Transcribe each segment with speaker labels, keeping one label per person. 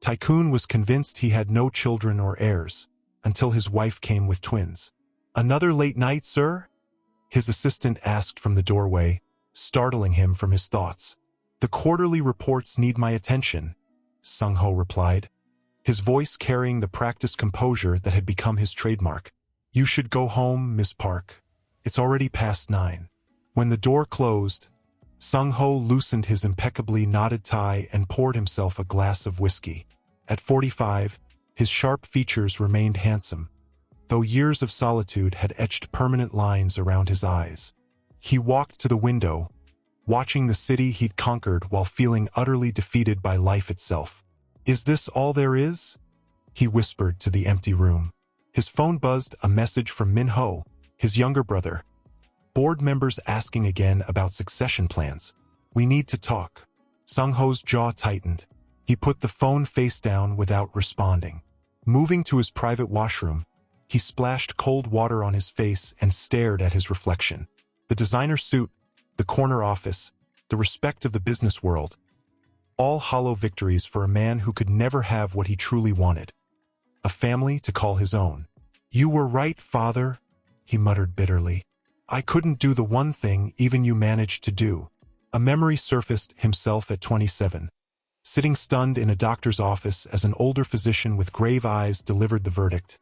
Speaker 1: Tycoon was convinced he had no children or heirs, until his wife came with twins. "Another late night, sir?" his assistant asked from the doorway, startling him from his thoughts. "The quarterly reports need my attention," Sung-ho replied, his voice carrying the practiced composure that had become his trademark. "You should go home, Miss Park. It's already past 9. When the door closed, Sung-ho loosened his impeccably knotted tie and poured himself a glass of whiskey. At 45, his sharp features remained handsome, though years of solitude had etched permanent lines around his eyes. He walked to the window, watching the city he'd conquered while feeling utterly defeated by life itself. "Is this all there is?" he whispered to the empty room. His phone buzzed, a message from Minho, his younger brother. "Board members asking again about succession plans. We need to talk." Sung-ho's jaw tightened. He put the phone face down without responding. Moving to his private washroom, he splashed cold water on his face and stared at his reflection. The designer suit, the corner office, the respect of the business world, all hollow victories for a man who could never have what he truly wanted: a family to call his own. "You were right, father," he muttered bitterly. "I couldn't do the one thing even you managed to do." A memory surfaced: himself at 27, sitting stunned in a doctor's office as an older physician with grave eyes delivered the verdict.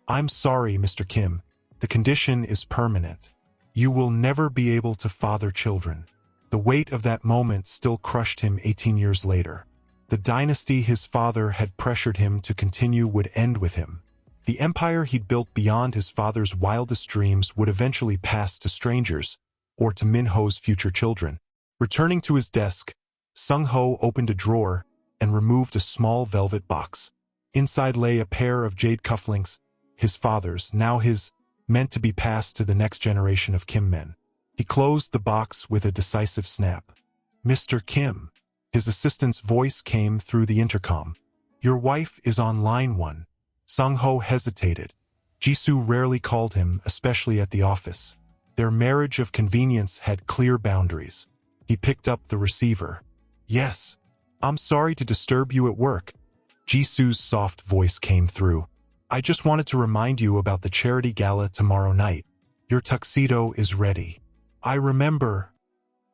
Speaker 1: "I'm sorry, Mr. Kim. The condition is permanent. You will never be able to father children." The weight of that moment still crushed him 18 years later. The dynasty his father had pressured him to continue would end with him. The empire he'd built beyond his father's wildest dreams would eventually pass to strangers, or to Minho's future children. Returning to his desk, Sung-ho opened a drawer and removed a small velvet box. Inside lay a pair of jade cufflinks, his father's, now his, meant to be passed to the next generation of Kim men. He closed the box with a decisive snap. "Mr. Kim," his assistant's voice came through the intercom. "Your wife is on line 1. Sung-ho hesitated. Jisoo rarely called him, especially at the office. Their marriage of convenience had clear boundaries. He picked up the receiver. "Yes. I'm sorry to disturb you at work." Jisoo's soft voice came through. "I just wanted to remind you about the charity gala tomorrow night. Your tuxedo is ready." "I remember,"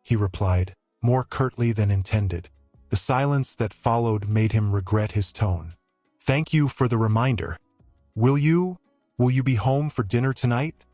Speaker 1: he replied, more curtly than intended. The silence that followed made him regret his tone. "Thank you for the reminder. Will you be home for dinner tonight?"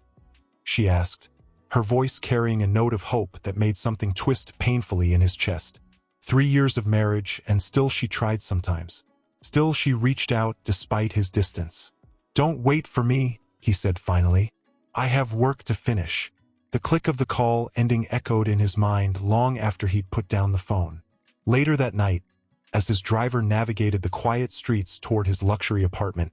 Speaker 1: she asked, her voice carrying a note of hope that made something twist painfully in his chest. 3 years of marriage, and still she tried sometimes. Still she reached out despite his distance. "Don't wait for me," he said finally. "I have work to finish." The click of the call ending echoed in his mind long after he'd put down the phone. Later that night, as his driver navigated the quiet streets toward his luxury apartment,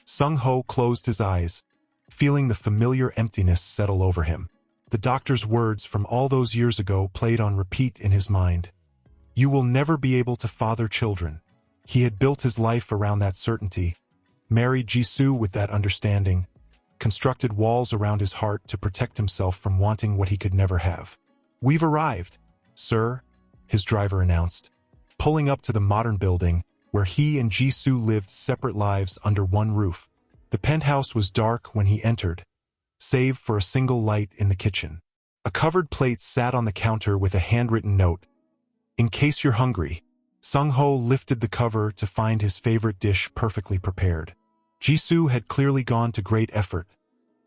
Speaker 1: Sung-ho closed his eyes, feeling the familiar emptiness settle over him. The doctor's words from all those years ago played on repeat in his mind. "You will never be able to father children." He had built his life around that certainty, married Jisoo with that understanding, constructed walls around his heart to protect himself from wanting what he could never have. "We've arrived, sir," his driver announced, pulling up to the modern building where he and Jisoo lived separate lives under one roof. The penthouse was dark when he entered, save for a single light in the kitchen. A covered plate sat on the counter with a handwritten note. "In case you're hungry." Sung-ho lifted the cover to find his favorite dish perfectly prepared. Jisoo had clearly gone to great effort,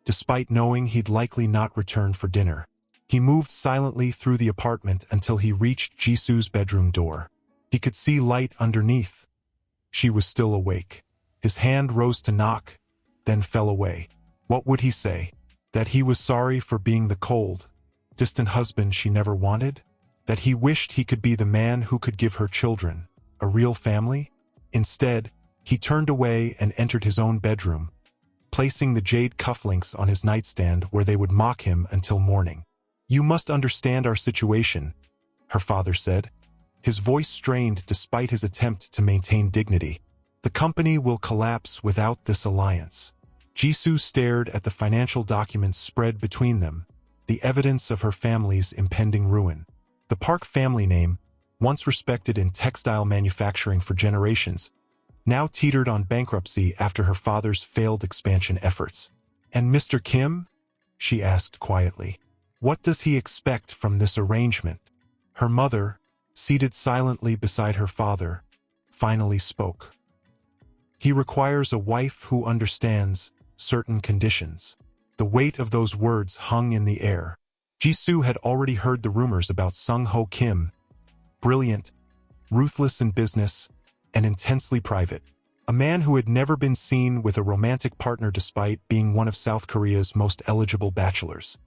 Speaker 1: despite knowing he'd likely not return for dinner. He moved silently through the apartment until he reached Jisoo's bedroom door. He could see light underneath. She was still awake. His hand rose to knock, then fell away. What would he say? That he was sorry for being the cold, distant husband she never wanted? That he wished he could be the man who could give her children, a real family? Instead, he turned away and entered his own bedroom, placing the jade cufflinks on his nightstand where they would mock him until morning. "You must understand our situation," her father said, his voice strained despite his attempt to maintain dignity. "The company will collapse without this alliance." Jisoo stared at the financial documents spread between them, the evidence of her family's impending ruin. The Park family name, once respected in textile manufacturing for generations, now teetered on bankruptcy after her father's failed expansion efforts. "And Mr. Kim?" she asked quietly. "What does he expect from this arrangement?" Her mother, seated silently beside her father, finally spoke. "He requires a wife who understands certain conditions." The weight of those words hung in the air. Jisoo had already heard the rumors about Sung-ho Kim, brilliant, ruthless in business, and intensely private. A man who had never been seen with a romantic partner despite being one of South Korea's most eligible bachelors.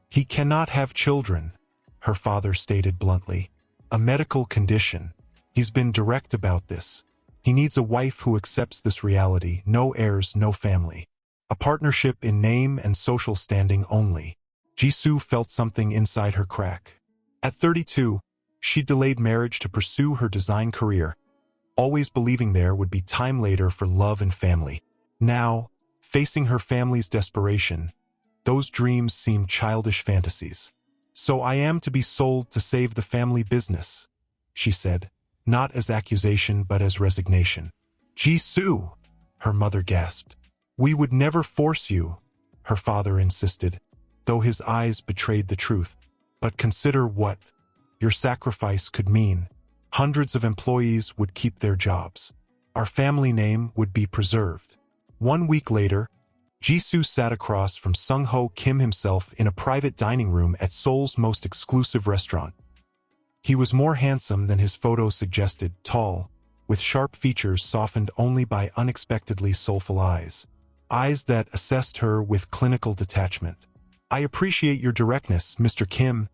Speaker 1: "He cannot have children," her father stated bluntly. "A medical condition. He's been direct about this. He needs a wife who accepts this reality, no heirs, no family. A partnership in name and social standing only." Jisoo felt something inside her crack. At 32, she delayed marriage to pursue her design career, always believing there would be time later for love and family. Now, facing her family's desperation, those dreams seemed childish fantasies. "So I am to be sold to save the family business," she said, not as accusation but as resignation. "Jisoo," her mother gasped. "We would never force you," her father insisted, though his eyes betrayed the truth. "But consider what your sacrifice could mean. Hundreds of employees would keep their jobs. Our family name would be preserved." 1 week later, Jisoo sat across from Sung-ho Kim himself in a private dining room at Seoul's most exclusive restaurant. He was more handsome than his photo suggested, tall, with sharp features softened only by unexpectedly soulful eyes. Eyes that assessed her with clinical detachment. "I appreciate your directness, Mr. Kim,"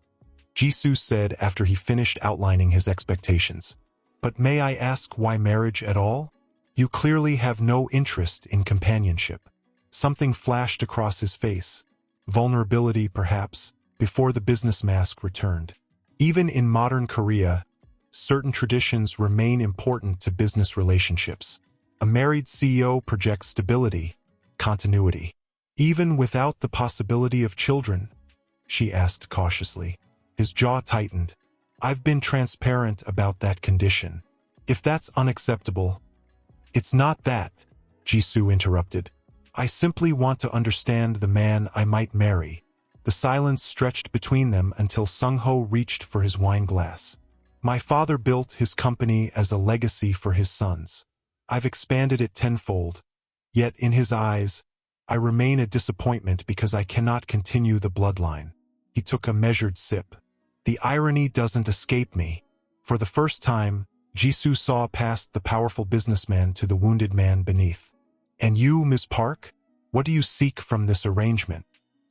Speaker 1: Jisoo said after he finished outlining his expectations. "But may I ask why marriage at all? You clearly have no interest in companionship." Something flashed across his face. Vulnerability, perhaps, before the business mask returned. Even in modern Korea, certain traditions remain important to business relationships. A married CEO projects stability, continuity. "Even without the possibility of children?" she asked cautiously. His jaw tightened. "I've been transparent about that condition. If that's unacceptable—" "It's not that," Jisoo interrupted. "I simply want to understand the man I might marry." The silence stretched between them until Sung-ho reached for his wine glass. "My father built his company as a legacy for his sons. I've expanded it tenfold. Yet in his eyes, I remain a disappointment because I cannot continue the bloodline." He took a measured sip. "The irony doesn't escape me." For the first time, Jisoo saw past the powerful businessman to the wounded man beneath. "And you, Ms. Park? What do you seek from this arrangement?"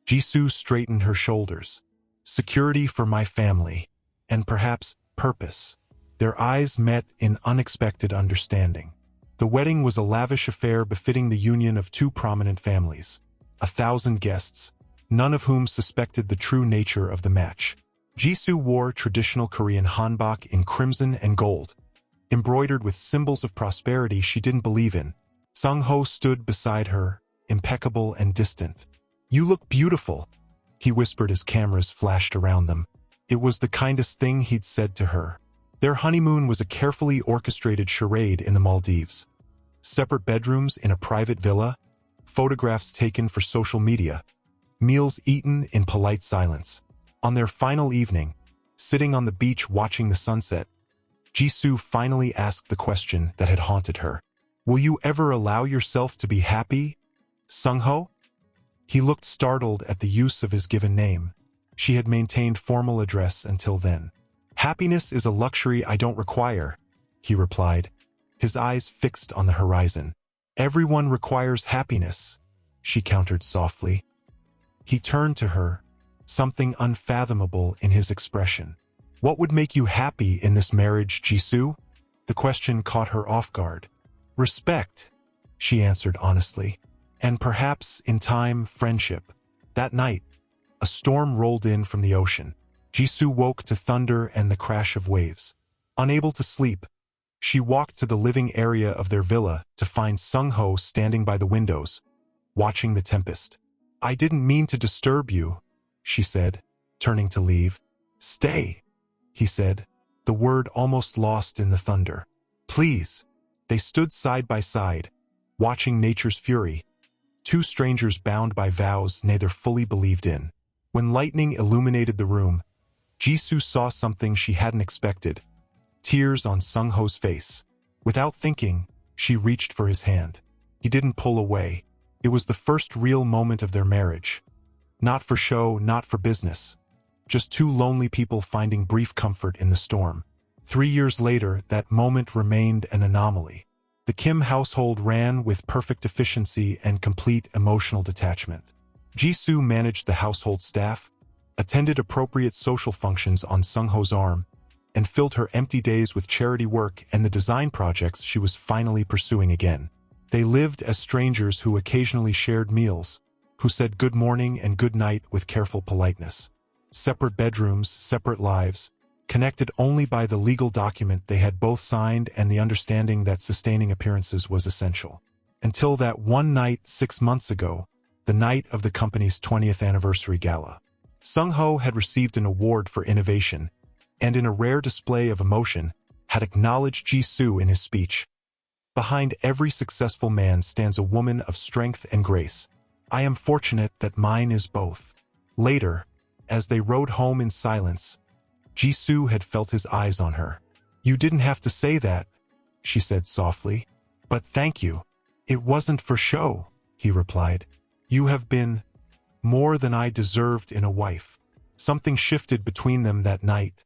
Speaker 1: Jisoo straightened her shoulders. "Security for my family, and perhaps purpose." Their eyes met in unexpected understanding. The wedding was a lavish affair befitting the union of two prominent families. 1,000 guests, none of whom suspected the true nature of the match. Jisoo wore traditional Korean hanbok in crimson and gold, embroidered with symbols of prosperity she didn't believe in. Sung-ho stood beside her, impeccable and distant. "You look beautiful," he whispered as cameras flashed around them. It was the kindest thing he'd said to her. Their honeymoon was a carefully orchestrated charade in the Maldives. Separate bedrooms in a private villa, photographs taken for social media, meals eaten in polite silence. On their final evening, sitting on the beach watching the sunset, Jisoo finally asked the question that had haunted her. "Will you ever allow yourself to be happy, Sung-ho?" He looked startled at the use of his given name. She had maintained formal address until then. "Happiness is a luxury I don't require," he replied, his eyes fixed on the horizon. "Everyone requires happiness," she countered softly. He turned to her, something unfathomable in his expression. "What would make you happy in this marriage, Jisoo?" The question caught her off guard. "Respect," she answered honestly. "And perhaps, in time, friendship." That night, a storm rolled in from the ocean. Jisoo woke to thunder and the crash of waves. Unable to sleep, she walked to the living area of their villa to find Sung-ho standing by the windows, watching the tempest. "I didn't mean to disturb you," she said, turning to leave. "Stay," he said, the word almost lost in the thunder. "Please." They stood side by side, watching nature's fury, two strangers bound by vows neither fully believed in. When lightning illuminated the room, Jisoo saw something she hadn't expected, tears on Sung-ho's face. Without thinking, she reached for his hand. He didn't pull away. It was the first real moment of their marriage. Not for show, not for business. Just two lonely people finding brief comfort in the storm. 3 years later, that moment remained an anomaly. The Kim household ran with perfect efficiency and complete emotional detachment. Jisoo managed the household staff, attended appropriate social functions on Sung-ho's arm, and filled her empty days with charity work and the design projects she was finally pursuing again. They lived as strangers who occasionally shared meals, who said good morning and good night with careful politeness. Separate bedrooms, separate lives, connected only by the legal document they had both signed and the understanding that sustaining appearances was essential. Until that one night 6 months ago, the night of the company's 20th anniversary gala. Sung-ho had received an award for innovation, and in a rare display of emotion, had acknowledged Jisoo in his speech. Behind every successful man stands a woman of strength and grace. I am fortunate that mine is both. Later, as they rode home in silence, Jisoo had felt his eyes on her. You didn't have to say that, she said softly. But thank you. It wasn't for show, he replied. You have been more than I deserved in a wife. Something shifted between them that night.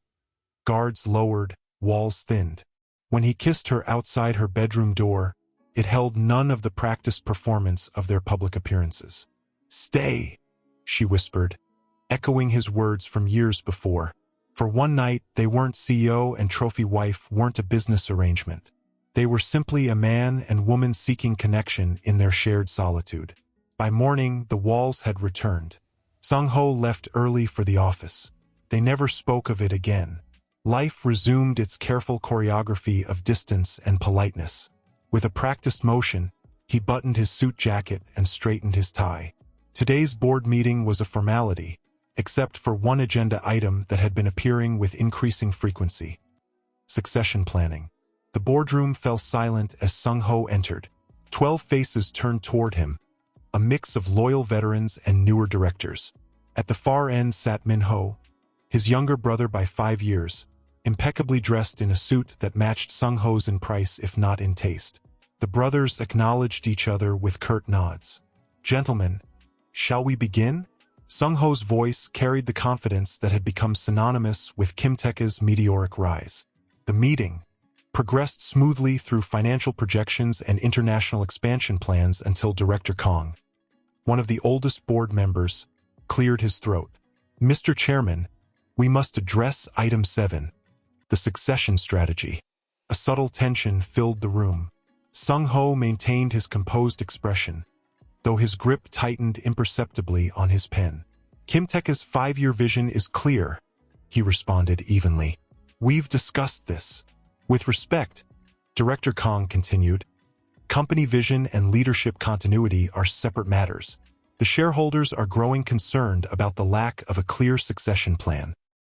Speaker 1: Guards lowered, walls thinned. When he kissed her outside her bedroom door, it held none of the practiced performance of their public appearances. Stay, she whispered, echoing his words from years before. For one night, they weren't CEO and trophy wife, weren't a business arrangement. They were simply a man and woman seeking connection in their shared solitude. By morning, the walls had returned. Sung-ho left early for the office. They never spoke of it again. Life resumed its careful choreography of distance and politeness. With a practiced motion, he buttoned his suit jacket and straightened his tie. Today's board meeting was a formality, except for one agenda item that had been appearing with increasing frequency. Succession planning. The boardroom fell silent as Sung-ho entered. 12 faces turned toward him, a mix of loyal veterans and newer directors. At the far end sat Minho, his younger brother by 5 years, impeccably dressed in a suit that matched Sung-ho's in price if not in taste. The brothers acknowledged each other with curt nods. Gentlemen, shall we begin? Sung-ho's voice carried the confidence that had become synonymous with Kim Tae-ge's meteoric rise. The meeting progressed smoothly through financial projections and international expansion plans until Director Kong, one of the oldest board members, cleared his throat. Mr. Chairman, we must address Item 7, the succession strategy. A subtle tension filled the room. Sung-ho maintained his composed expression, though his grip tightened imperceptibly on his pen. Kim Tae-ge's 5-year vision is clear, he responded evenly. We've discussed this. With respect, Director Kong continued, company vision and leadership continuity are separate matters. The shareholders are growing concerned about the lack of a clear succession plan.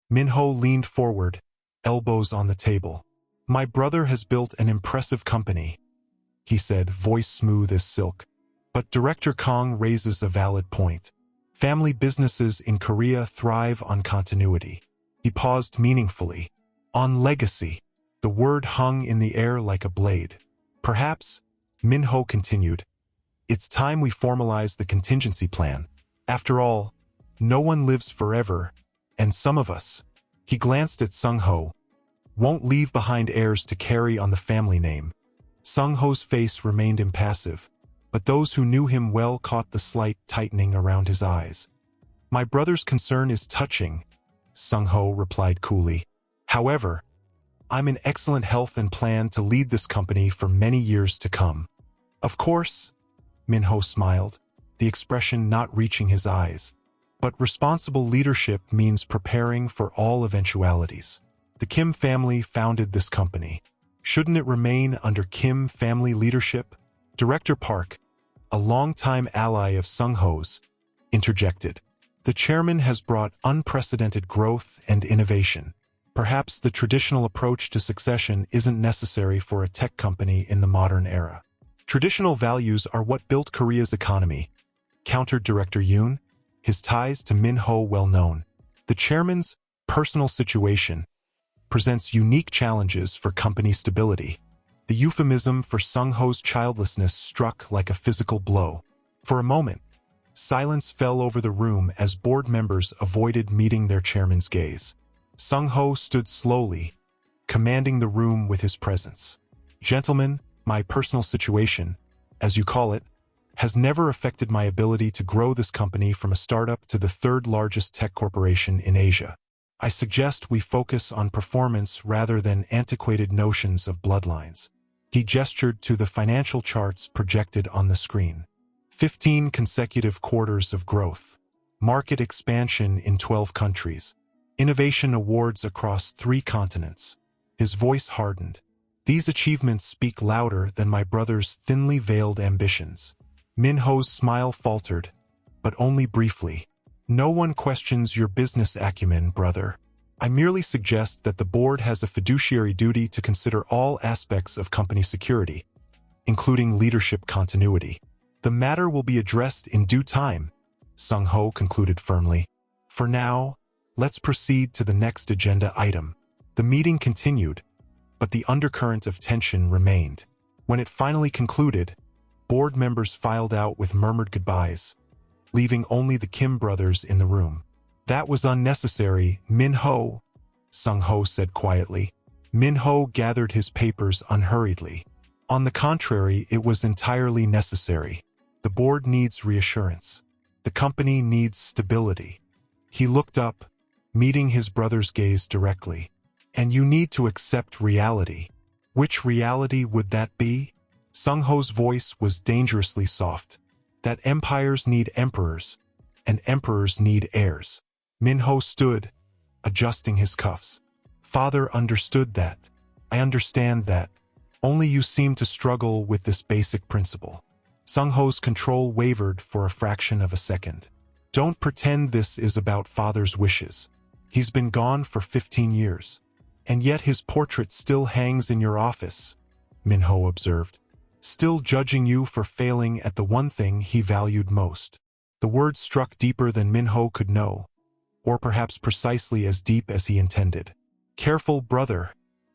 Speaker 1: Minho leaned forward, elbows on the table. My brother has built an impressive company, he said, voice smooth as silk. But Director Kong raises a valid point. Family businesses in Korea thrive on continuity. He paused meaningfully. On legacy. The word hung in the air like a blade. Perhaps, Minho continued, it's time we formalize the contingency plan. After all, no one lives forever, and some of us, he glanced at Sung-ho, won't leave behind heirs to carry on the family name. Sung-ho's face remained impassive, but those who knew him well caught the slight tightening around his eyes. My brother's concern is touching, Sung-ho replied coolly. However, I'm in excellent health and plan to lead this company for many years to come. Of course, Minho smiled, the expression not reaching his eyes. But responsible leadership means preparing for all eventualities. The Kim family founded this company. Shouldn't it remain under Kim family leadership? Director Park, a longtime ally of Sung-ho's, interjected. The chairman has brought unprecedented growth and innovation. Perhaps the traditional approach to succession isn't necessary for a tech company in the modern era. Traditional values are what built Korea's economy, countered Director Yoon, his ties to Minho well known. The chairman's personal situation presents unique challenges for company stability. The euphemism for Sung-ho's childlessness struck like a physical blow. For a moment, silence fell over the room as board members avoided meeting their chairman's gaze. Sung-ho stood slowly, commanding the room with his presence. Gentlemen, my personal situation, as you call it, has never affected my ability to grow this company from a startup to the third largest tech corporation in Asia. I suggest we focus on performance rather than antiquated notions of bloodlines. He gestured to the financial charts projected on the screen. 15 consecutive quarters of growth. Market expansion in 12 countries. Innovation awards across 3 continents. His voice hardened. These achievements speak louder than my brother's thinly veiled ambitions. Minho's smile faltered, but only briefly. No one questions your business acumen, brother. I merely suggest that the board has a fiduciary duty to consider all aspects of company security, including leadership continuity. The matter will be addressed in due time, Sung-ho concluded firmly. For now, let's proceed to the next agenda item. The meeting continued, but the undercurrent of tension remained. When it finally concluded, board members filed out with murmured goodbyes, leaving only the Kim brothers in the room. That was unnecessary, Minho, Sung-ho said quietly. Minho gathered his papers unhurriedly. On the contrary, it was entirely necessary. The board needs reassurance. The company needs stability. He looked up, meeting his brother's gaze directly. And you need to accept reality. Which reality would that be? Sung-ho's voice was dangerously soft. That empires need emperors, and emperors need heirs. Minho stood, adjusting his cuffs. Father understood that. I understand that. Only you seem to struggle with this basic principle. Sung-ho's control wavered for a fraction of a second. Don't pretend this is about father's wishes. He's been gone for 15 years. And yet his portrait still hangs in your office, Minho observed. Still judging you for failing at the one thing he valued most. The words struck deeper than Minho could know, or perhaps precisely as deep as he intended. Careful, brother,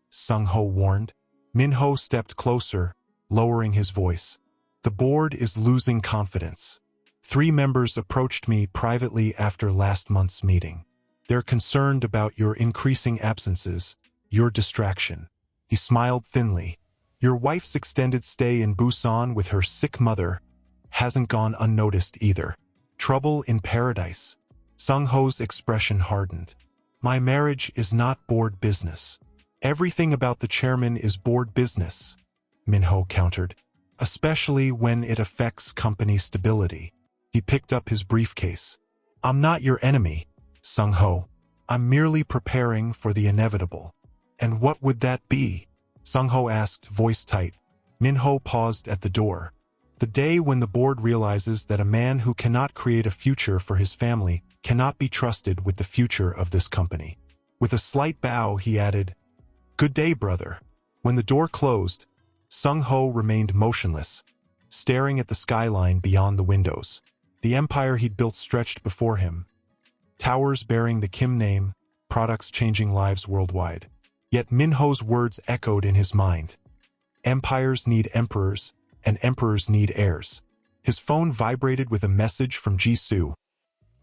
Speaker 1: Sung-ho warned. Minho stepped closer, lowering his voice. The board is losing confidence. 3 members approached me privately after last month's meeting. They're concerned about your increasing absences, your distraction. He smiled thinly. Your wife's extended stay in Busan with her sick mother hasn't gone unnoticed either. Trouble in paradise. Sung-ho's expression hardened. My marriage is not board business. Everything about the chairman is board business, Minho countered, especially when it affects company stability. He picked up his briefcase. I'm not your enemy, Sung-ho. I'm merely preparing for the inevitable. And what would that be? Sung-ho asked, voice tight. Minho paused at the door. The day when the board realizes that a man who cannot create a future for his family cannot be trusted with the future of this company. With a slight bow, he added, Good day, brother. When the door closed, Sung-ho remained motionless, staring at the skyline beyond the windows. The empire he'd built stretched before him. Towers bearing the Kim name, products changing lives worldwide. Yet Minho's words echoed in his mind. Empires need emperors, and emperors need heirs. His phone vibrated with a message from Jisoo.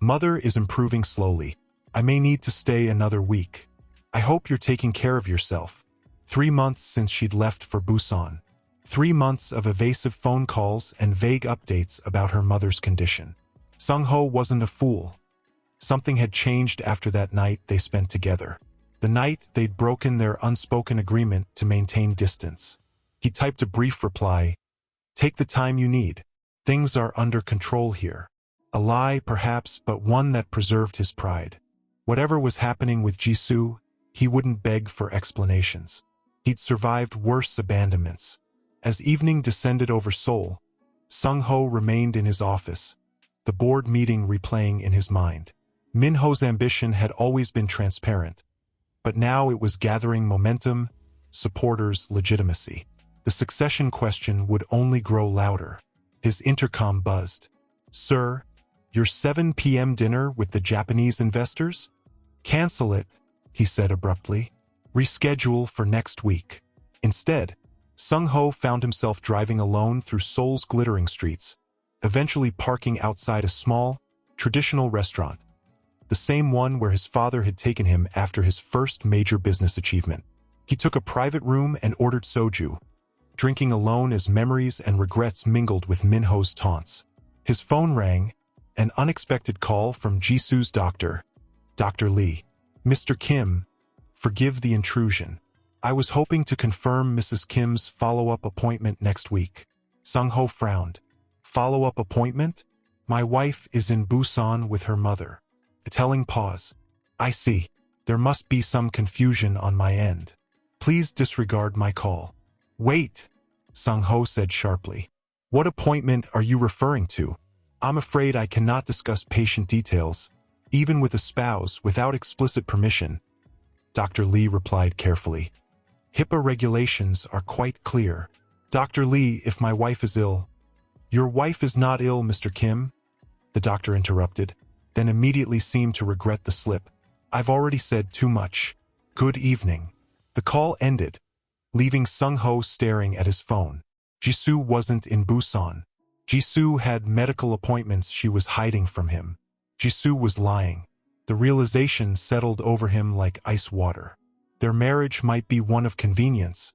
Speaker 1: Mother is improving slowly. I may need to stay another week. I hope you're taking care of yourself. 3 months since she'd left for Busan. 3 months of evasive phone calls and vague updates about her mother's condition. Sung-ho wasn't a fool. Something had changed after that night they spent together. The night they'd broken their unspoken agreement to maintain distance. He typed a brief reply. Take the time you need. Things are under control here. A lie, perhaps, but one that preserved his pride. Whatever was happening with Jisoo, he wouldn't beg for explanations. He'd survived worse abandonments. As evening descended over Seoul, Sung-ho remained in his office, the board meeting replaying in his mind. Minho's ambition had always been transparent, But now it was gathering momentum, supporters, legitimacy. The succession question would only grow louder. His intercom buzzed. "Sir, your 7 p.m. dinner with the Japanese investors? Cancel it," he said abruptly. "Reschedule for next week." Instead, Sung-ho found himself driving alone through Seoul's glittering streets, eventually parking outside a small, traditional restaurant, the same one where his father had taken him after his first major business achievement. He took a private room and ordered soju, drinking alone as memories and regrets mingled with Minho's taunts. His phone rang, an unexpected call from Jisoo's doctor. "Dr. Lee. Mr. Kim, forgive the intrusion. I was hoping to confirm Mrs. Kim's follow-up appointment next week." Sung-ho frowned. "Follow-up appointment? My wife is in Busan with her mother." A telling pause. "I see. There must be some confusion on my end. Please disregard my call." "Wait," Sung-ho said sharply. "What appointment are you referring to? I'm afraid I cannot discuss patient details, even with a spouse, without explicit permission." Dr. Lee replied carefully. "HIPAA regulations are quite clear." "Dr. Lee, if my wife is ill—" "Your wife is not ill, Mr. Kim," the doctor interrupted, then immediately seemed to regret the slip. "I've already said too much. Good evening." The call ended, leaving Sung-ho staring at his phone. Jisoo wasn't in Busan. Jisoo had medical appointments she was hiding from him. Jisoo was lying. The realization settled over him like ice water. Their marriage might be one of convenience,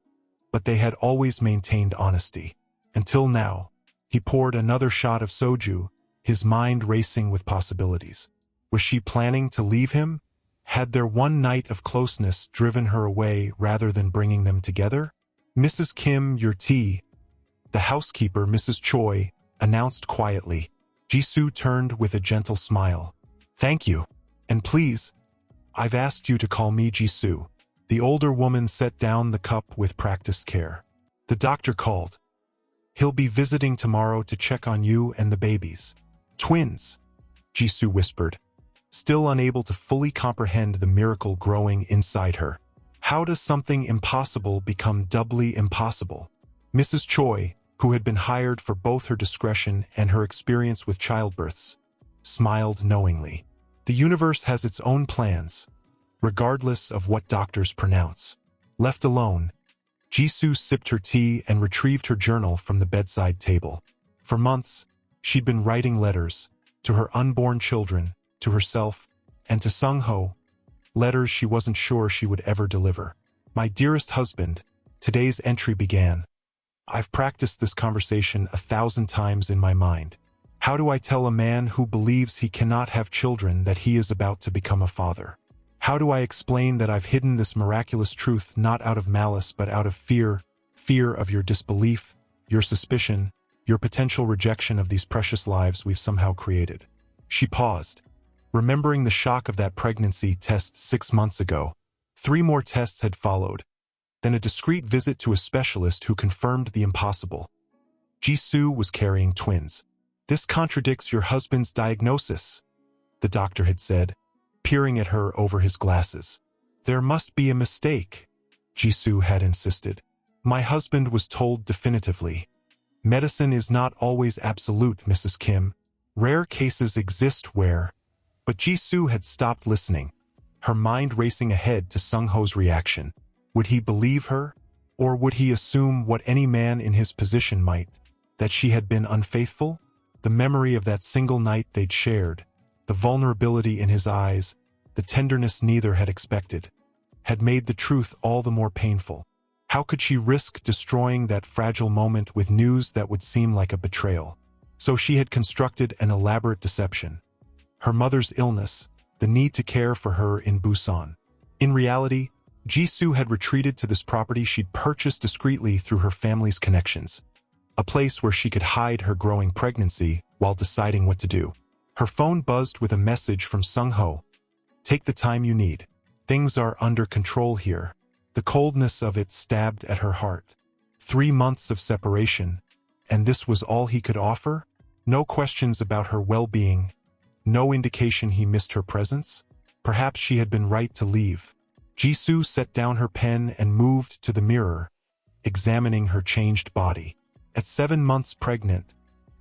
Speaker 1: but they had always maintained honesty. Until now. He poured another shot of soju, his mind racing with possibilities. Was she planning to leave him? Had their one night of closeness driven her away rather than bringing them together? "Mrs. Kim, your tea." The housekeeper, Mrs. Choi, announced quietly. Jisoo turned with a gentle smile. "Thank you. And please, I've asked you to call me Jisoo." The older woman set down the cup with practiced care. "The doctor called. He'll be visiting tomorrow to check on you and the babies." "Twins," Jisoo whispered, still unable to fully comprehend the miracle growing inside her. How does something impossible become doubly impossible? Mrs. Choi, who had been hired for both her discretion and her experience with childbirths, smiled knowingly. The universe has its own plans, regardless of what doctors pronounce. Left alone, Jisoo sipped her tea and retrieved her journal from the bedside table. For months, she'd been writing letters to her unborn children, to herself, and to Sung-ho, letters she wasn't sure she would ever deliver. "My dearest husband," today's entry began. "I've practiced this conversation 1,000 times in my mind. How do I tell a man who believes he cannot have children that he is about to become a father? How do I explain that I've hidden this miraculous truth not out of malice but out of fear, fear of your disbelief, your suspicion, your potential rejection of these precious lives we've somehow created?" She paused, remembering the shock of that pregnancy test 6 months ago. 3 more tests had followed, then a discreet visit to a specialist who confirmed the impossible. Jisoo was carrying twins. "This contradicts your husband's diagnosis," the doctor had said, peering at her over his glasses. "There must be a mistake," Jisoo had insisted. "My husband was told definitively. Medicine is not always absolute, Mrs. Kim. Rare cases exist where—" But Jisoo had stopped listening, her mind racing ahead to Sung-ho's reaction. Would he believe her, or would he assume what any man in his position might, that she had been unfaithful? The memory of that single night they'd shared, the vulnerability in his eyes, the tenderness neither had expected, had made the truth all the more painful. How could she risk destroying that fragile moment with news that would seem like a betrayal? So she had constructed an elaborate deception. Her mother's illness, the need to care for her in Busan. In reality, Jisoo had retreated to this property she'd purchased discreetly through her family's connections, a place where she could hide her growing pregnancy while deciding what to do. Her phone buzzed with a message from Sung-ho. "Take the time you need. Things are under control here." The coldness of it stabbed at her heart. 3 months of separation, and this was all he could offer? No questions about her well-being, no indication he missed her presence? Perhaps she had been right to leave. Jisoo set down her pen and moved to the mirror, examining her changed body. At 7 months pregnant,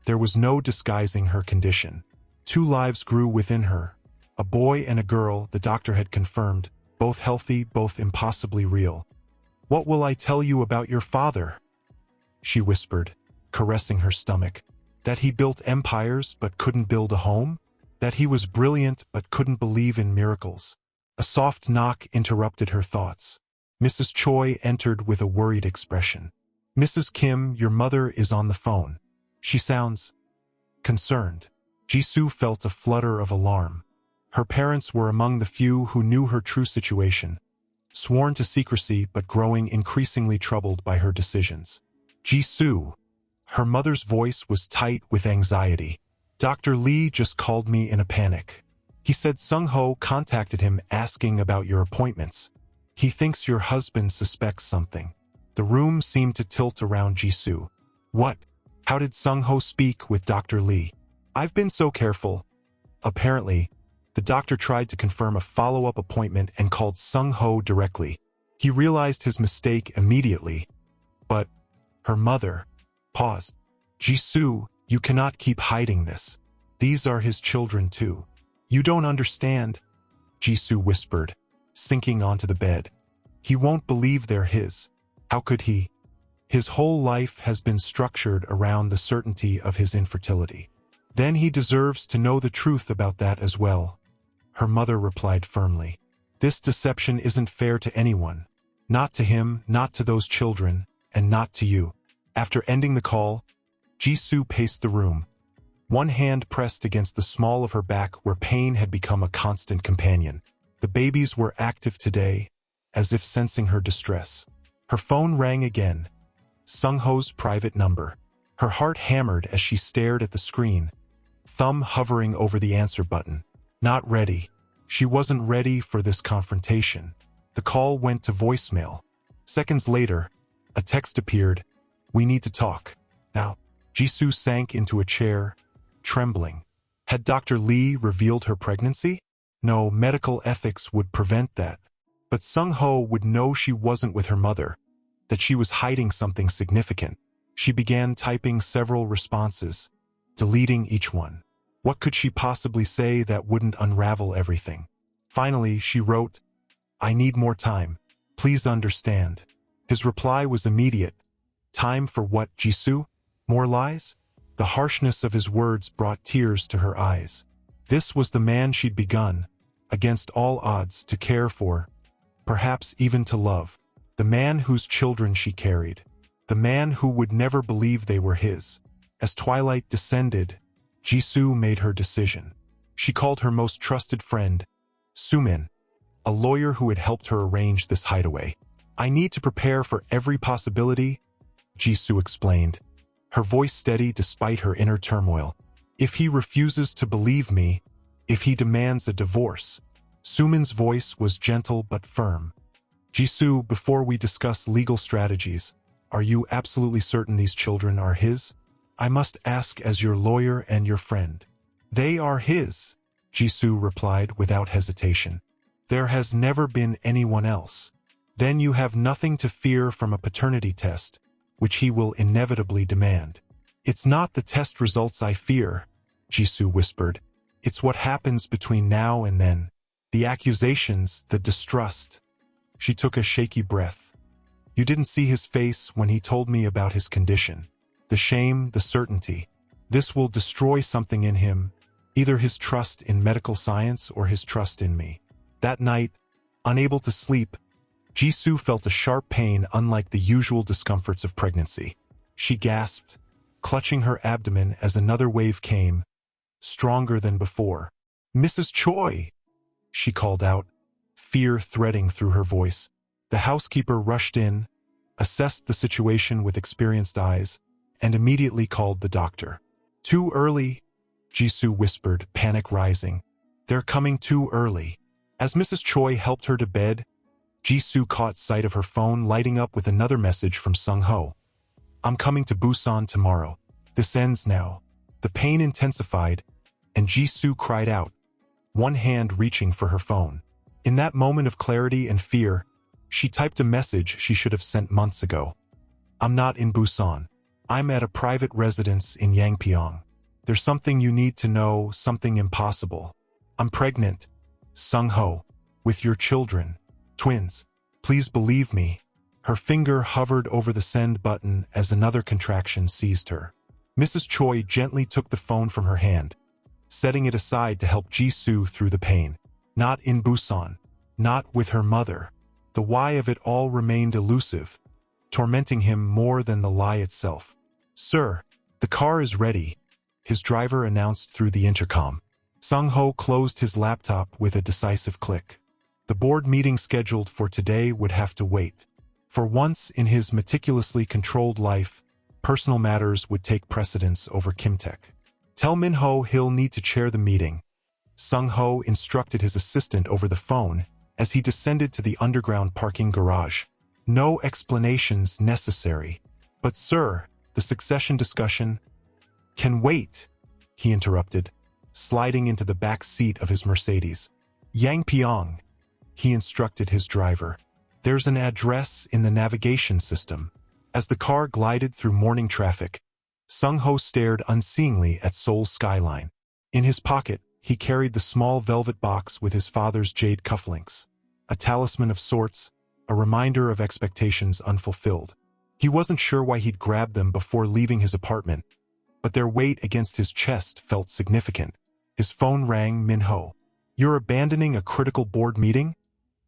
Speaker 1: there was no disguising her condition. 2 lives grew within her. A boy and a girl, the doctor had confirmed, both healthy, both impossibly real. "What will I tell you about your father?" she whispered, caressing her stomach. That he built empires but couldn't build a home? That he was brilliant but couldn't believe in miracles? A soft knock interrupted her thoughts. Mrs. Choi entered with a worried expression. "Mrs. Kim, your mother is on the phone. She sounds concerned." Jisoo felt a flutter of alarm. Her parents were among the few who knew her true situation, sworn to secrecy but growing increasingly troubled by her decisions. "Jisoo." Her mother's voice was tight with anxiety. "Dr. Lee just called me in a panic. He said Sung-ho contacted him asking about your appointments. He thinks your husband suspects something." The room seemed to tilt around Jisoo. "What? How did Sung-ho speak with Dr. Lee?" "I've been so careful." Apparently, the doctor tried to confirm a follow-up appointment and called Sung-ho directly. He realized his mistake immediately. But her mother paused. "Jisoo, you cannot keep hiding this. These are his children too." "You don't understand," Jisoo whispered, sinking onto the bed. "He won't believe they're his. How could he? His whole life has been structured around the certainty of his infertility. Then he deserves to know the truth about that as well." Her mother replied firmly. "This deception isn't fair to anyone. Not to him, not to those children, and not to you." After ending the call, Jisoo paced the room, one hand pressed against the small of her back where pain had become a constant companion. The babies were active today, as if sensing her distress. Her phone rang again, Sung-ho's private number. Her heart hammered as she stared at the screen, thumb hovering over the answer button. Not ready. She wasn't ready for this confrontation. The call went to voicemail. Seconds later, a text appeared. "We need to talk now." Jisoo sank into a chair, trembling. Had Dr. Lee revealed her pregnancy? No, medical ethics would prevent that. But Sung-ho would know she wasn't with her mother, that she was hiding something significant. She began typing several responses, deleting each one. What could she possibly say that wouldn't unravel everything? Finally, she wrote, "I need more time. Please understand." His reply was immediate. "Time for what, Jisoo? More lies?" The harshness of his words brought tears to her eyes. This was the man she'd begun, against all odds, to care for, perhaps even to love. The man whose children she carried. The man who would never believe they were his. As twilight descended, Jisoo made her decision. She called her most trusted friend, Sumin, a lawyer who had helped her arrange this hideaway. "I need to prepare for every possibility," Jisoo explained, her voice steady despite her inner turmoil. "If he refuses to believe me, if he demands a divorce." Sumin's voice was gentle but firm. "Jisoo, before we discuss legal strategies, are you absolutely certain these children are his?" "I must ask as your lawyer and your friend." "They are his," Jisoo replied without hesitation. "There has never been anyone else." "Then you have nothing to fear from a paternity test, which he will inevitably demand." "It's not the test results I fear," Jisoo whispered. "It's what happens between now and then. The accusations, the distrust." She took a shaky breath. "You didn't see his face when he told me about his condition. The shame, the certainty. This will destroy something in him, either his trust in medical science or his trust in me." That night, unable to sleep, Jisoo felt a sharp pain unlike the usual discomforts of pregnancy. She gasped, clutching her abdomen as another wave came, stronger than before. "Mrs. Choi!" she called out, fear threading through her voice. The housekeeper rushed in, assessed the situation with experienced eyes, and immediately called the doctor. "Too early," Jisoo whispered, panic rising. "They're coming too early." As Mrs. Choi helped her to bed, Jisoo caught sight of her phone lighting up with another message from Sung-ho. "I'm coming to Busan tomorrow. This ends now." The pain intensified, and Jisoo cried out, one hand reaching for her phone. In that moment of clarity and fear, she typed a message she should have sent months ago. I'm not in Busan. I'm at a private residence in Yangpyeong. There's something you need to know, something impossible. I'm pregnant, Sung-ho, with your children, twins. Please believe me. Her finger hovered over the send button as another contraction seized her. Mrs. Choi gently took the phone from her hand, setting it aside to help Jisoo through the pain. Not in Busan. Not with her mother. The why of it all remained elusive, tormenting him more than the lie itself. Sir, the car is ready, his driver announced through the intercom. Sung-ho closed his laptop with a decisive click. The board meeting scheduled for today would have to wait. For once in his meticulously controlled life, personal matters would take precedence over Kimtech. Tell Minho he'll need to chair the meeting. Sung-ho instructed his assistant over the phone as he descended to the underground parking garage. No explanations necessary. But sir, the succession discussion can wait, he interrupted, sliding into the back seat of his Mercedes. Yangpyeong, he instructed his driver. There's an address in the navigation system. As the car glided through morning traffic, Sung-ho stared unseeingly at Seoul's skyline. In his pocket, he carried the small velvet box with his father's jade cufflinks, a talisman of sorts, a reminder of expectations unfulfilled. He wasn't sure why he'd grabbed them before leaving his apartment, but their weight against his chest felt significant. His phone rang. Minho. You're abandoning a critical board meeting?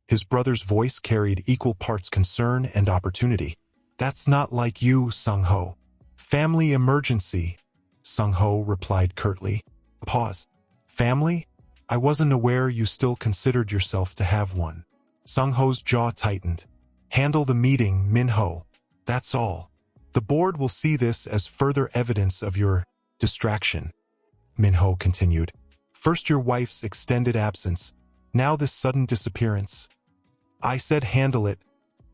Speaker 1: His brother's voice carried equal parts concern and opportunity. That's not like you, Sung-ho. Family emergency, Sung-ho replied curtly. Pause. Family? I wasn't aware you still considered yourself to have one. Sung-ho's jaw tightened. Handle the meeting, Minho. That's all. The board will see this as further evidence of your distraction, Minho continued. First your wife's extended absence, now this sudden disappearance. I said handle it,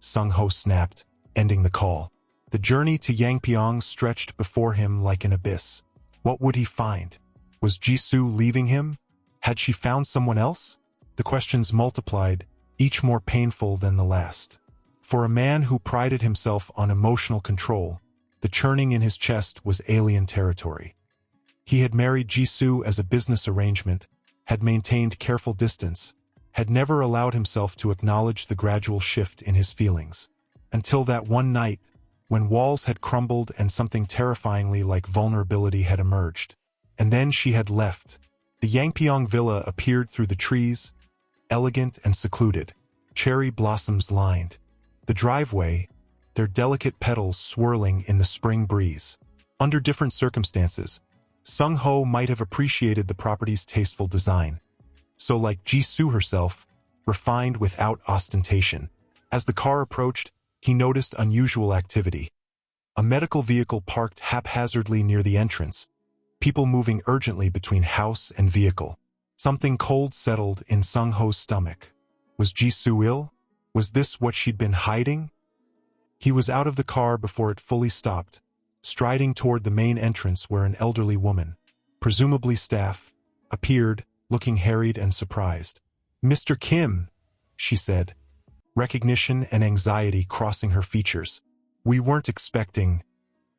Speaker 1: Sung-ho snapped, ending the call. The journey to Yangpyeong stretched before him like an abyss. What would he find? Was Jisoo leaving him? Had she found someone else? The questions multiplied, each more painful than the last. For a man who prided himself on emotional control, the churning in his chest was alien territory. He had married Jisoo as a business arrangement, had maintained careful distance, had never allowed himself to acknowledge the gradual shift in his feelings. Until that one night, when walls had crumbled and something terrifyingly like vulnerability had emerged. And then she had left. The Yangpyeong villa appeared through the trees, elegant and secluded, cherry blossoms lined. The driveway, their delicate petals swirling in the spring breeze. Under different circumstances, Sung-ho might have appreciated the property's tasteful design. So like Jisoo herself, refined without ostentation. As the car approached, he noticed unusual activity. A medical vehicle parked haphazardly near the entrance, people moving urgently between house and vehicle. Something cold settled in Sung-ho's stomach. Was Jisoo ill? Was this what she'd been hiding? He was out of the car before it fully stopped, striding toward the main entrance where an elderly woman, presumably staff, appeared, looking harried and surprised. Mr. Kim, she said, recognition and anxiety crossing her features. We weren't expecting.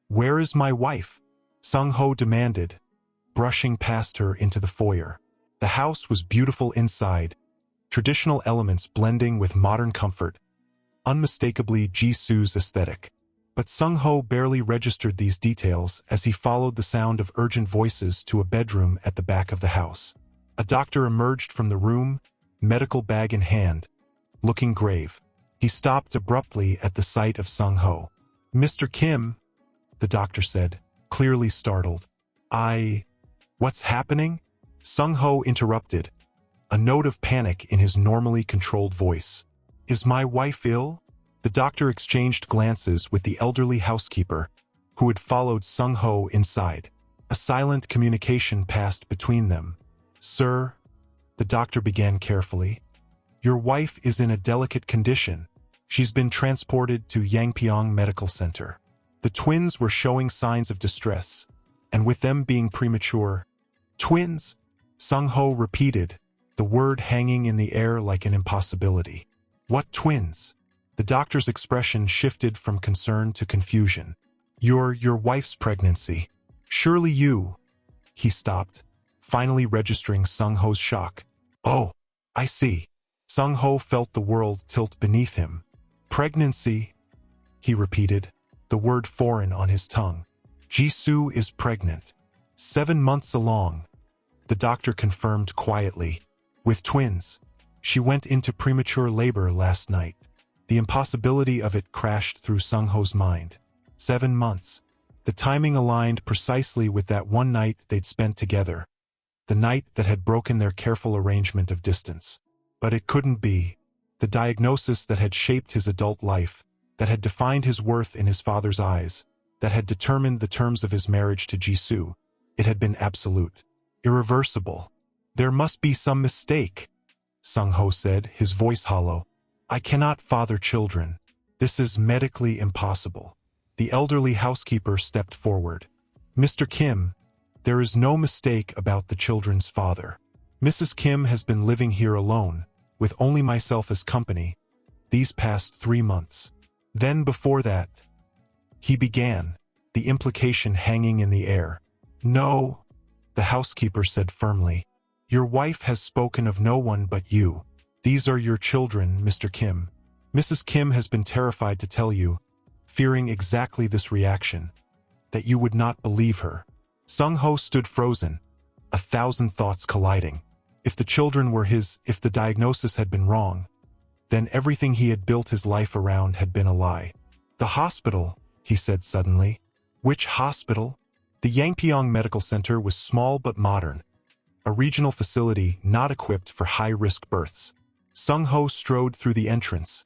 Speaker 1: Where is my wife? Sung-ho demanded, brushing past her into the foyer. The house was beautiful inside, traditional elements blending with modern comfort, unmistakably Jisoo's aesthetic. But Sung-ho barely registered these details as he followed the sound of urgent voices to a bedroom at the back of the house. A doctor emerged from the room, medical bag in hand, looking grave. He stopped abruptly at the sight of Sung-ho. Mr. Kim, the doctor said, clearly startled. What's happening? Sung-ho interrupted, a note of panic in his normally controlled voice. Is my wife ill? The doctor exchanged glances with the elderly housekeeper, who had followed Sung-ho inside. A silent communication passed between them. Sir, the doctor began carefully, your wife is in a delicate condition. She's been transported to Yangpyeong Medical Center. The twins were showing signs of distress, and with them being premature. Twins? Sung-ho repeated, the word hanging in the air like an impossibility. What twins? The doctor's expression shifted from concern to confusion. Your wife's pregnancy. Surely you. He stopped, finally registering Sung-ho's shock. Oh, I see. Sung-ho felt the world tilt beneath him. Pregnancy, he repeated, the word foreign on his tongue. Jisoo is pregnant. 7 months along. The doctor confirmed quietly. With twins. She went into premature labor last night. The impossibility of it crashed through Sung-ho's mind. 7 months. The timing aligned precisely with that one night they'd spent together. The night that had broken their careful arrangement of distance. But it couldn't be. The diagnosis that had shaped his adult life, that had defined his worth in his father's eyes, that had determined the terms of his marriage to Jisoo, it had been absolute. Irreversible. There must be some mistake, Sung-ho said, his voice hollow. I cannot father children. This is medically impossible. The elderly housekeeper stepped forward. Mr. Kim, there is no mistake about the children's father. Mrs. Kim has been living here alone, with only myself as company, these past 3 months. Then before that, he began, the implication hanging in the air. No, the housekeeper said firmly. Your wife has spoken of no one but you. These are your children, Mr. Kim. Mrs. Kim has been terrified to tell you, fearing exactly this reaction, that you would not believe her. Sung-ho stood frozen, 1,000 thoughts colliding. If the children were his, if the diagnosis had been wrong, then everything he had built his life around had been a lie. The hospital, he said suddenly. Which hospital? The Yangpyeong Medical Center was small but modern, a regional facility not equipped for high-risk births. Sung-ho strode through the entrance.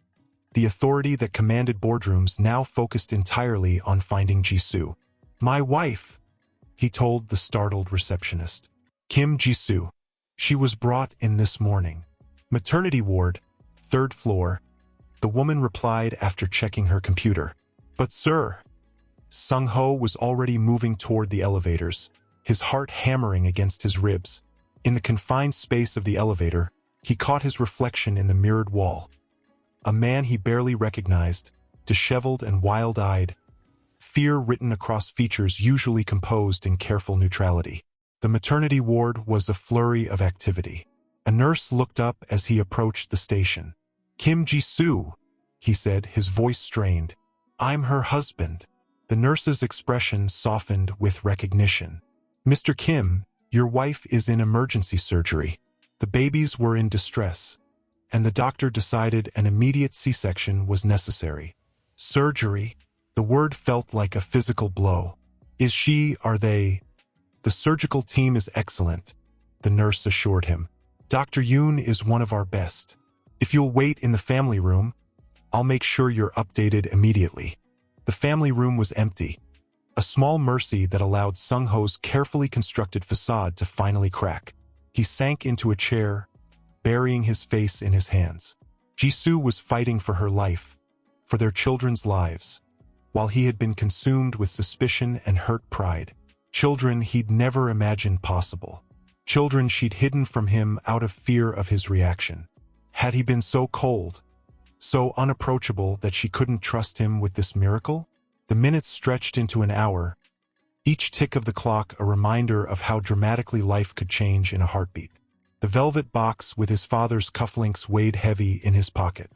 Speaker 1: The authority that commanded boardrooms now focused entirely on finding Jisoo. My wife, he told the startled receptionist. Kim Jisoo. She was brought in this morning. Maternity ward, 3rd floor, the woman replied after checking her computer. But sir, Sung-ho was already moving toward the elevators, his heart hammering against his ribs. In the confined space of the elevator, he caught his reflection in the mirrored wall. A man he barely recognized, disheveled and wild-eyed, fear written across features usually composed in careful neutrality. The maternity ward was a flurry of activity. A nurse looked up as he approached the station. Kim Jisoo, he said, his voice strained. I'm her husband. The nurse's expression softened with recognition. Mr. Kim, your wife is in emergency surgery. The babies were in distress, and the doctor decided an immediate C-section was necessary. Surgery? The word felt like a physical blow. Are they? The surgical team is excellent, the nurse assured him. Dr. Yoon is one of our best. If you'll wait in the family room, I'll make sure you're updated immediately. The family room was empty, a small mercy that allowed Sung-ho's carefully constructed facade to finally crack. He sank into a chair, burying his face in his hands. Jisoo was fighting for her life, for their children's lives, while he had been consumed with suspicion and hurt pride. Children he'd never imagined possible. Children she'd hidden from him out of fear of his reaction. Had he been so cold, so unapproachable that she couldn't trust him with this miracle? The minutes stretched into an hour, each tick of the clock a reminder of how dramatically life could change in a heartbeat. The velvet box with his father's cufflinks weighed heavy in his pocket.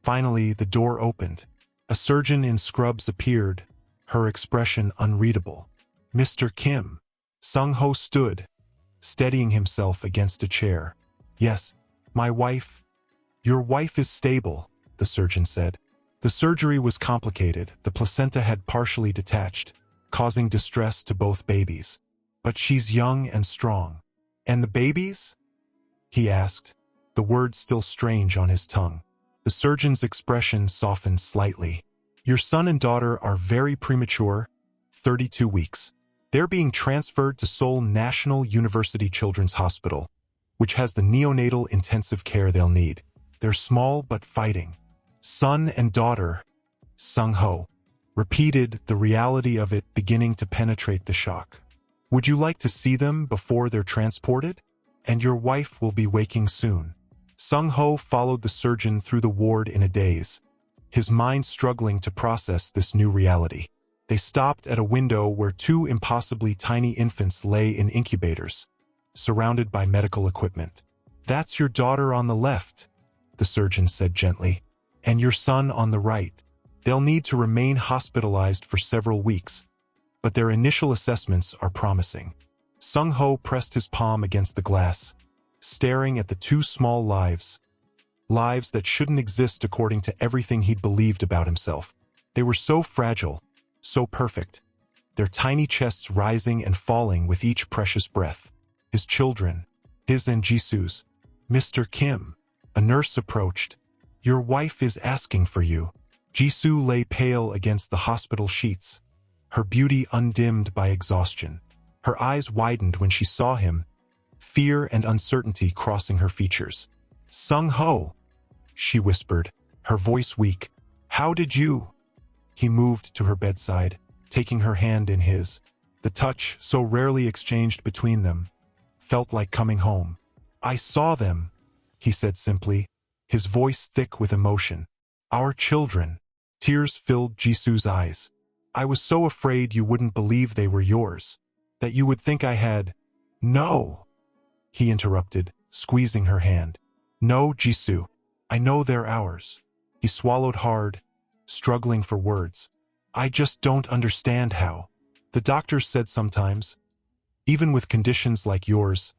Speaker 1: Finally, the door opened. A surgeon in scrubs appeared, her expression unreadable. Mr. Kim. Sung-ho stood, steadying himself against a chair. Yes, my wife. Your wife is stable, the surgeon said. The surgery was complicated. The placenta had partially detached, causing distress to both babies. But she's young and strong. And the babies? He asked, the word still strange on his tongue. The surgeon's expression softened slightly. Your son and daughter are very premature, 32 weeks. They're being transferred to Seoul National University Children's Hospital, which has the neonatal intensive care they'll need. They're small but fighting. Son and daughter, Sung-ho repeated, the reality of it beginning to penetrate the shock. Would you like to see them before they're transported? And your wife will be waking soon. Sung-ho followed the surgeon through the ward in a daze, his mind struggling to process this new reality. They stopped at a window where two impossibly tiny infants lay in incubators, surrounded by medical equipment. "That's your daughter on the left," the surgeon said gently, "and your son on the right. They'll need to remain hospitalized for several weeks, but their initial assessments are promising." Sung-ho pressed his palm against the glass, staring at the two small lives that shouldn't exist according to everything he'd believed about himself. They were so fragile, so perfect, their tiny chests rising and falling with each precious breath. His children, his and Jisoo's. "Mr. Kim," a nurse approached. "Your wife is asking for you." Jisoo lay pale against the hospital sheets, her beauty undimmed by exhaustion. Her eyes widened when she saw him, fear and uncertainty crossing her features. "Sung-ho," she whispered, her voice weak. "How did you—" He moved to her bedside, taking her hand in his. The touch, so rarely exchanged between them, felt like coming home. "I saw them," he said simply, his voice thick with emotion. "Our children." Tears filled Jisoo's eyes. "I was so afraid you wouldn't believe they were yours, that you would think I had—" "No," he interrupted, squeezing her hand. "No, Jisoo, I know they're ours." He swallowed hard, struggling for words. "I just don't understand how. The doctors said sometimes, even with conditions like yours,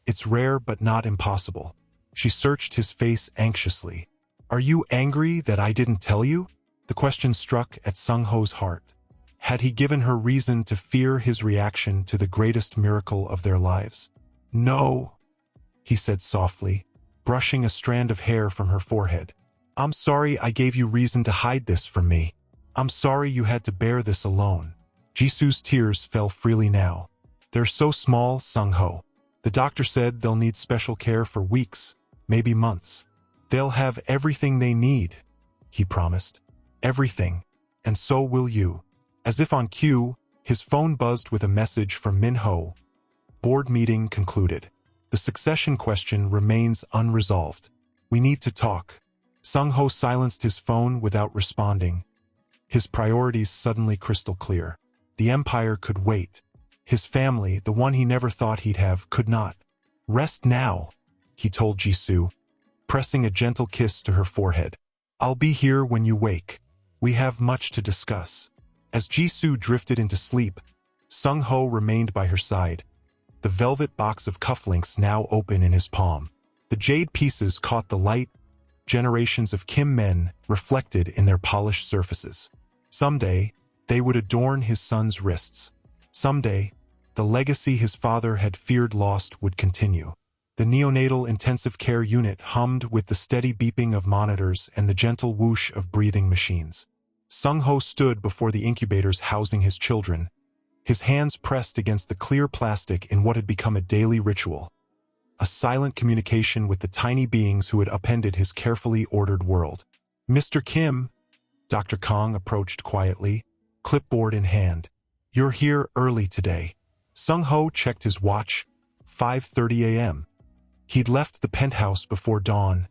Speaker 1: it's rare but not impossible." She searched his face anxiously. "Are you angry that I didn't tell you?" The question struck at Sung-ho's heart. Had he given her reason to fear his reaction to the greatest miracle of their lives? "No," he said softly, brushing a strand of hair from her forehead. "I'm sorry I gave you reason to hide this from me. I'm sorry you had to bear this alone." Jisoo's tears fell freely now. "They're so small, Sung-ho. The doctor said they'll need special care for weeks, maybe months. They'll have everything they need," he promised. "Everything. And so will you." As if on cue, his phone buzzed with a message from Minho. "Board meeting concluded. The succession question remains unresolved. We need to talk." Sung-ho silenced his phone without responding, his priorities suddenly crystal clear. The empire could wait. His family, the one he never thought he'd have, could not. "Rest now," he told Jisoo, pressing a gentle kiss to her forehead. "I'll be here when you wake. We have much to discuss." As Jisoo drifted into sleep, Sung-ho remained by her side, the velvet box of cufflinks now open in his palm. The jade pieces caught the light, generations of Kim men reflected in their polished surfaces. Someday, they would adorn his son's wrists. Someday, the legacy his father had feared lost would continue. The neonatal intensive care unit hummed with the steady beeping of monitors and the gentle whoosh of breathing machines. Sung-ho stood before the incubators housing his children, his hands pressed against the clear plastic in what had become a daily ritual, a silent communication with the tiny beings who had upended his carefully ordered world. "Mr. Kim," Dr. Kong approached quietly, clipboard in hand. "You're here early today." Sung-ho checked his watch, 5:30 a.m. He'd left the penthouse before dawn,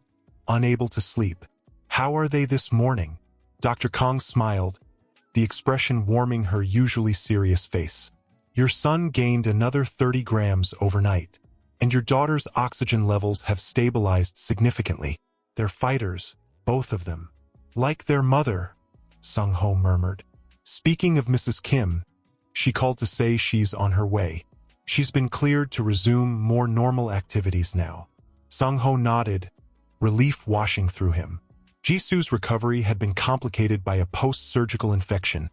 Speaker 1: unable to sleep. "How are they this morning?" Dr. Kong smiled, the expression warming her usually serious face. "Your son gained another 30 grams overnight, and your daughter's oxygen levels have stabilized significantly. They're fighters, both of them." "Like their mother," Sung-ho murmured. Speaking of Mrs. Kim, she called to say she's on her way. She's been cleared to resume more normal activities now. Sung-ho nodded, relief washing through him. Jisoo's recovery had been complicated by a post-surgical infection,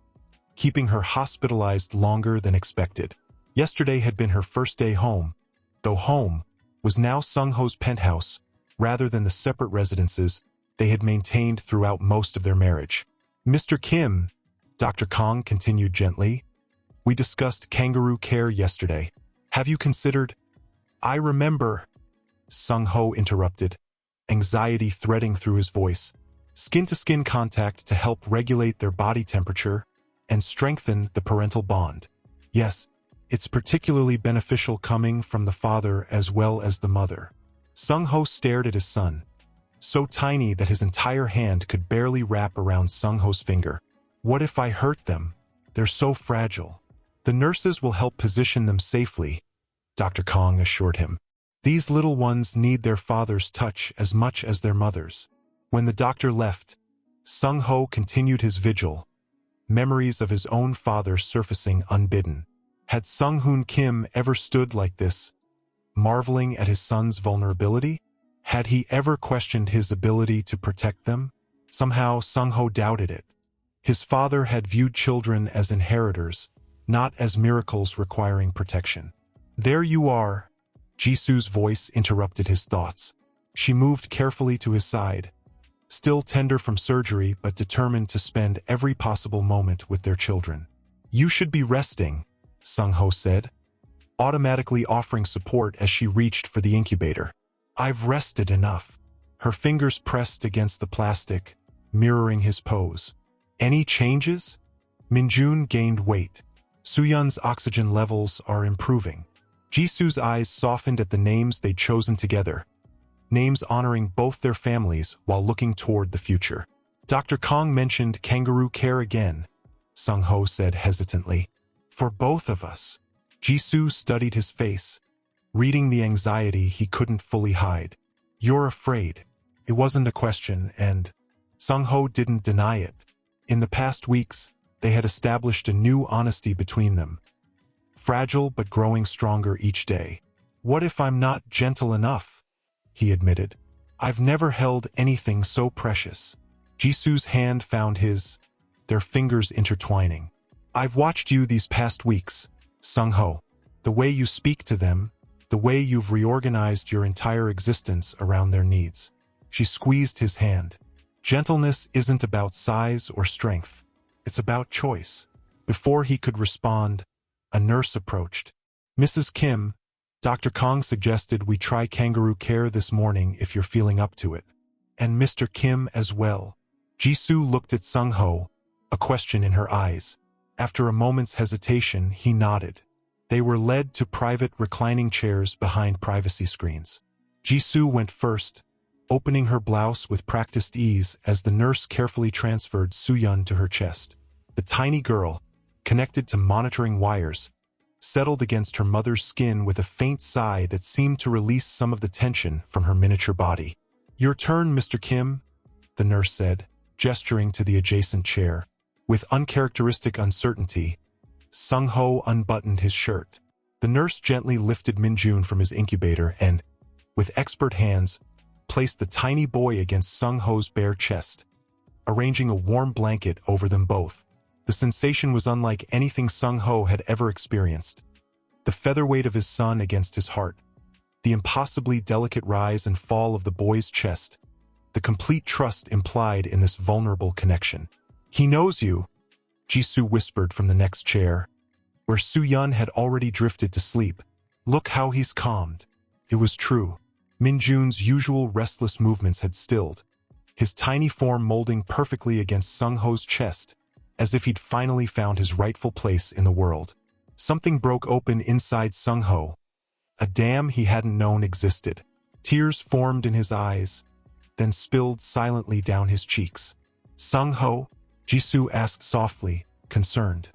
Speaker 1: keeping her hospitalized longer than expected. Yesterday had been her first day home, though home was now Sung-ho's penthouse, rather than the separate residences they had maintained throughout most of their marriage. "Mr. Kim," Dr. Kong continued gently, "we discussed kangaroo care yesterday. Have you considered—" "I remember," Sung-ho interrupted, anxiety threading through his voice. "Skin-to-skin contact to help regulate their body temperature and strengthen the parental bond." "Yes, It's particularly beneficial coming from the father as well as the mother. Sung-ho stared at his son, so tiny that his entire hand could barely wrap around Sung-ho's finger. What if I hurt them? They're so fragile. The nurses will help position them safely, Dr. Kong assured him. These little ones need their father's touch as much as their mother's. When the doctor left, Sung-ho continued his vigil, memories of his own father surfacing unbidden. Had Sung-hoon Kim ever stood like this, marveling at his son's vulnerability? Had he ever questioned his ability to protect them? Somehow Sung-ho doubted it. His father had viewed children as inheritors, not as miracles requiring protection. There you are. Jisoo's voice interrupted his thoughts. She moved carefully to his side, still tender from surgery but determined to spend every possible moment with their children. You should be resting, Sung-ho said, automatically offering support as she reached for the incubator. I've rested enough. Her fingers pressed against the plastic, mirroring his pose. Any changes? Minjun gained weight. Suyun's oxygen levels are improving. Jisoo's eyes softened at the names they'd chosen together, names honoring both their families while looking toward the future. Dr. Kong mentioned kangaroo care again, Sung-ho said hesitantly. For both of us. Jisoo studied his face, reading the anxiety he couldn't fully hide. You're afraid. It wasn't a question, and Sung-ho didn't deny it. In the past weeks, they had established a new honesty between them. Fragile but growing stronger each day. What if I'm not gentle enough? He admitted. I've never held anything so precious. Jisoo's hand found his, their fingers intertwining. I've watched you these past weeks, Sung-ho. The way you speak to them, the way you've reorganized your entire existence around their needs. She squeezed his hand. Gentleness isn't about size or strength. It's about choice. Before he could respond, a nurse approached. Mrs. Kim, Dr. Kong suggested we try kangaroo care this morning if you're feeling up to it. And Mr. Kim as well. Jisoo looked at Sung-ho, a question in her eyes. After a moment's hesitation, he nodded. They were led to private reclining chairs behind privacy screens. Jisoo went first, opening her blouse with practiced ease as the nurse carefully transferred Suyun to her chest. The tiny girl, connected to monitoring wires, settled against her mother's skin with a faint sigh that seemed to release some of the tension from her miniature body. Your turn, Mr. Kim, the nurse said, gesturing to the adjacent chair. With uncharacteristic uncertainty, Sung-ho unbuttoned his shirt. The nurse gently lifted Minjun from his incubator and, with expert hands, placed the tiny boy against Sung-ho's bare chest, arranging a warm blanket over them both. The sensation was unlike anything Sung-ho had ever experienced. The featherweight of his son against his heart, the impossibly delicate rise and fall of the boy's chest, the complete trust implied in this vulnerable connection. He knows you, Jisoo whispered from the next chair, where Suyun had already drifted to sleep. Look how he's calmed. It was true. Minjun's usual restless movements had stilled, his tiny form molding perfectly against Sung-ho's chest, as if he'd finally found his rightful place in the world. Something broke open inside Sung-ho, a dam he hadn't known existed. Tears formed in his eyes, then spilled silently down his cheeks. Sung-ho? Jisoo asked softly, concerned.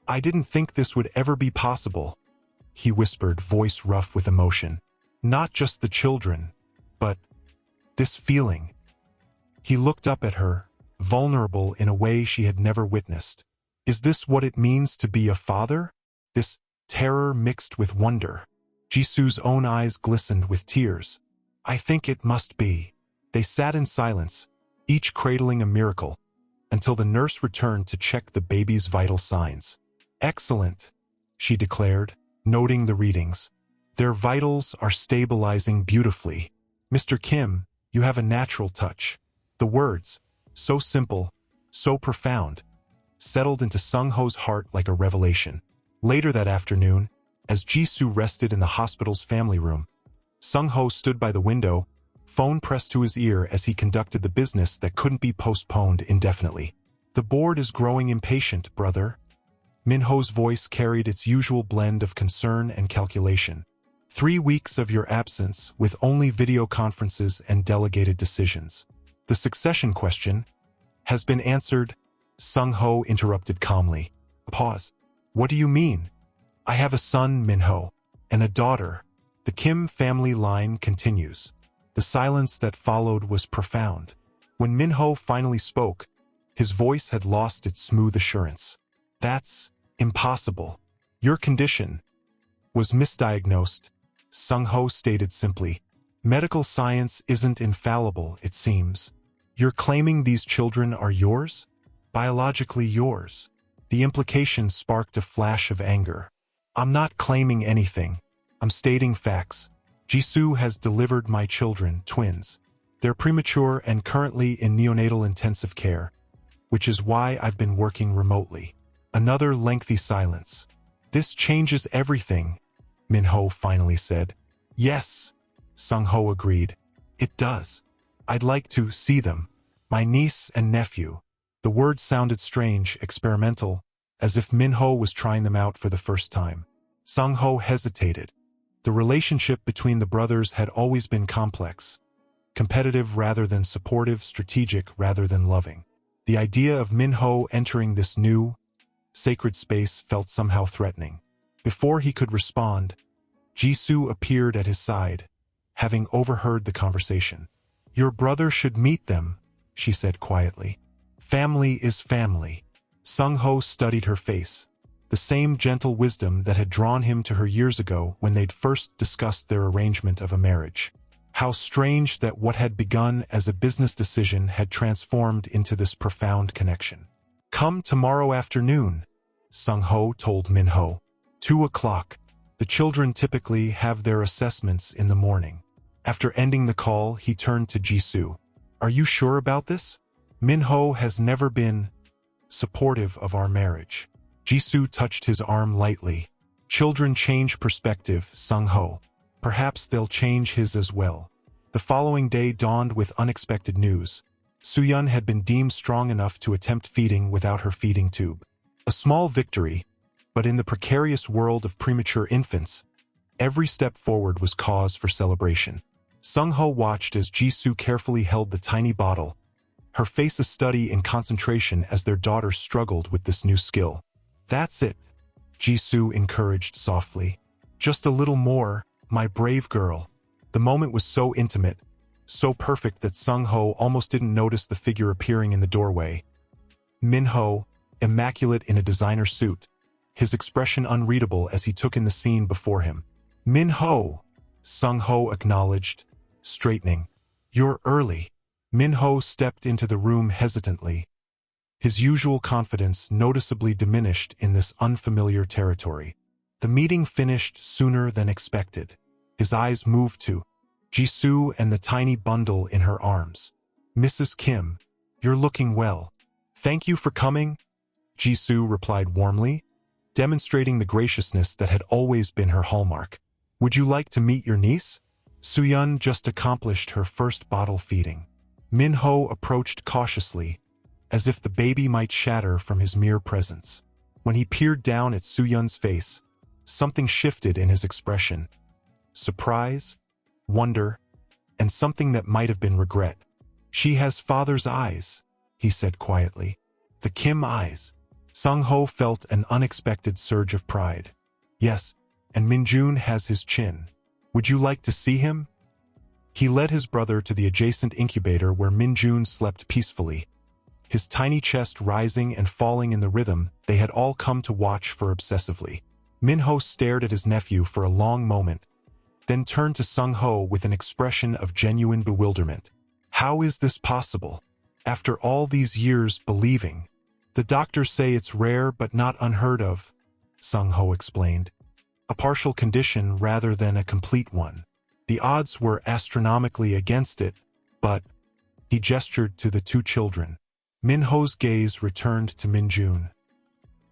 Speaker 1: I didn't think this would ever be possible, he whispered, voice rough with emotion. Not just the children, but this feeling. He looked up at her, vulnerable in a way she had never witnessed. Is this what it means to be a father? This terror mixed with wonder. Jisoo's own eyes glistened with tears. I think it must be. They sat in silence, each cradling a miracle, until the nurse returned to check the baby's vital signs. Excellent, she declared, noting the readings. Their vitals are stabilizing beautifully. Mr. Kim, you have a natural touch. The words, so simple, so profound, settled into Sung-ho's heart like a revelation. Later that afternoon, as Jisoo rested in the hospital's family room, Sung-ho stood by the window, phone pressed to his ear as he conducted the business that couldn't be postponed indefinitely. The board is growing impatient, brother. Minho's voice carried its usual blend of concern and calculation. 3 weeks of your absence with only video conferences and delegated decisions. The succession question has been answered, Sung-ho interrupted calmly. A pause. What do you mean? I have a son, Minho, and a daughter. The Kim family line continues. The silence that followed was profound. When Minho finally spoke, his voice had lost its smooth assurance. That's impossible. Your condition was misdiagnosed, Sung-ho stated simply. Medical science isn't infallible, it seems. You're claiming these children are yours? Biologically yours. The implication sparked a flash of anger. I'm not claiming anything. I'm stating facts. Jisoo has delivered my children, twins. They're premature and currently in neonatal intensive care, which is why I've been working remotely. Another lengthy silence. This changes everything, Minho finally said. Yes, Sung-ho agreed. It does. I'd like to see them. My niece and nephew. The words sounded strange, experimental, as if Minho was trying them out for the first time. Sung-ho hesitated. The relationship between the brothers had always been complex. Competitive rather than supportive, strategic rather than loving. The idea of Minho entering this new, sacred space felt somehow threatening. Before he could respond, Jisoo appeared at his side, having overheard the conversation. Your brother should meet them, she said quietly. Family is family. Sung-ho studied her face. The same gentle wisdom that had drawn him to her years ago when they'd first discussed their arrangement of a marriage. How strange that what had begun as a business decision had transformed into this profound connection. Come tomorrow afternoon, Sung-ho told Minho. 2 o'clock. The children typically have their assessments in the morning. After ending the call, he turned to Jisoo. Are you sure about this? Minho has never been supportive of our marriage. Jisoo touched his arm lightly. Children change perspective, Sung-ho. Perhaps they'll change his as well. The following day dawned with unexpected news. Soo-yeon had been deemed strong enough to attempt feeding without her feeding tube. A small victory, but in the precarious world of premature infants, every step forward was cause for celebration. Sung-ho watched as Jisoo carefully held the tiny bottle, her face a study in concentration as their daughter struggled with this new skill. That's it, Jisoo encouraged softly. Just a little more, my brave girl. The moment was so intimate, so perfect that Sung-ho almost didn't notice the figure appearing in the doorway. Minho, immaculate in a designer suit, his expression unreadable as he took in the scene before him. Minho, Sung-ho acknowledged, straightening. You're early. Minho stepped into the room hesitantly, his usual confidence noticeably diminished in this unfamiliar territory. The meeting finished sooner than expected. His eyes moved to Jisoo and the tiny bundle in her arms. Mrs. Kim, you're looking well. Thank you for coming, Jisoo replied warmly, demonstrating the graciousness that had always been her hallmark. Would you like to meet your niece? Soo-yeon just accomplished her first bottle feeding. Minho approached cautiously, as if the baby might shatter from his mere presence. When he peered down at Soo-yeon's face, something shifted in his expression. Surprise, wonder, and something that might have been regret. She has father's eyes, he said quietly. The Kim eyes. Sung-ho felt an unexpected surge of pride. Yes, and Min-jun has his chin. Would you like to see him? He led his brother to the adjacent incubator where Min-jun slept peacefully, his tiny chest rising and falling in the rhythm they had all come to watch for obsessively. Minho stared at his nephew for a long moment, then turned to Sung-ho with an expression of genuine bewilderment. How is this possible? After all these years believing. The doctors say it's rare but not unheard of, Sung-ho explained. A partial condition rather than a complete one. The odds were astronomically against it, but he gestured to the 2 children. Minho's gaze returned to Min-jun.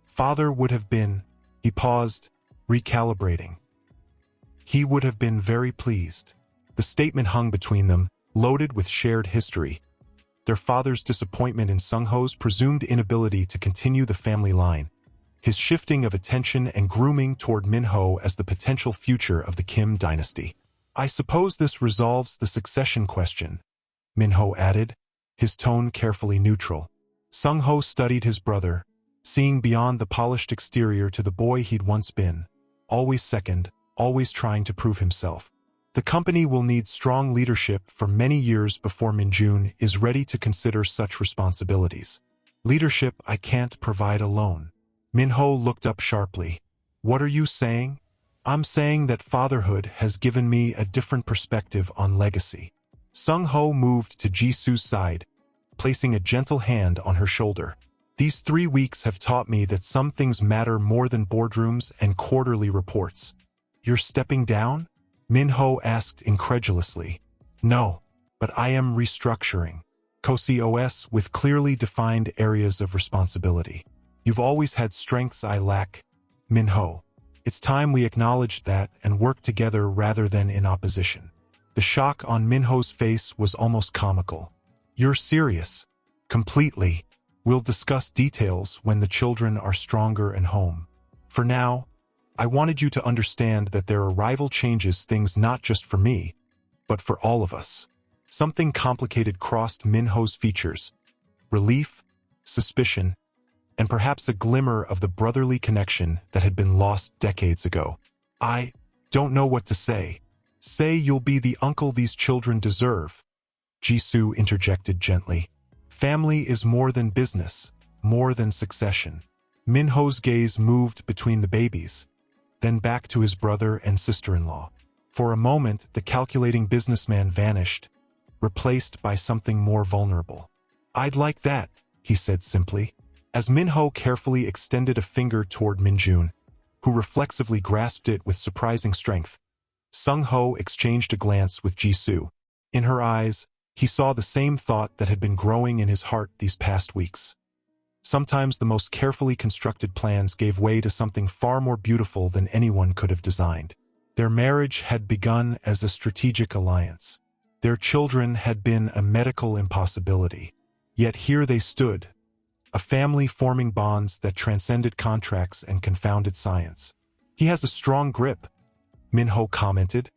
Speaker 1: Father would have been, he paused, recalibrating. He would have been very pleased. The statement hung between them, loaded with shared history. Their father's disappointment in Sung-ho's presumed inability to continue the family line, his shifting of attention and grooming toward Minho as the potential future of the Kim dynasty. I suppose this resolves the succession question, Minho added, his tone carefully neutral. Sung-ho studied his brother, seeing beyond the polished exterior to the boy he'd once been, always second, always trying to prove himself. The company will need strong leadership for many years before Minjun is ready to consider such responsibilities. Leadership I can't provide alone. Minho looked up sharply. What are you saying? I'm saying that fatherhood has given me a different perspective on legacy. Sung-ho moved to Jisoo's side, placing a gentle hand on her shoulder. These 3 weeks have taught me that some things matter more than boardrooms and quarterly reports. You're stepping down? Minho asked incredulously. No, but I am restructuring. COS with clearly defined areas of responsibility. You've always had strengths I lack, Minho. It's time we acknowledge that and work together rather than in opposition. The shock on Minho's face was almost comical. You're serious? Completely. We'll discuss details when the children are stronger and home. For now, I wanted you to understand that their arrival changes things not just for me, but for all of us. Something complicated crossed Minho's features. Relief, suspicion, and perhaps a glimmer of the brotherly connection that had been lost decades ago. I don't know what to say. Say you'll be the uncle these children deserve, Jisoo interjected gently. Family is more than business, more than succession. Minho's gaze moved between the babies, then back to his brother and sister-in-law. For a moment, the calculating businessman vanished, replaced by something more vulnerable. I'd like that, he said simply, as Minho carefully extended a finger toward Minjun, who reflexively grasped it with surprising strength. Sung-ho exchanged a glance with Jisoo. In her eyes, he saw the same thought that had been growing in his heart these past weeks. Sometimes the most carefully constructed plans gave way to something far more beautiful than anyone could have designed. Their marriage had begun as a strategic alliance. Their children had been a medical impossibility. Yet here they stood, a family forming bonds that transcended contracts and confounded science. He has a strong grip, Minho commented,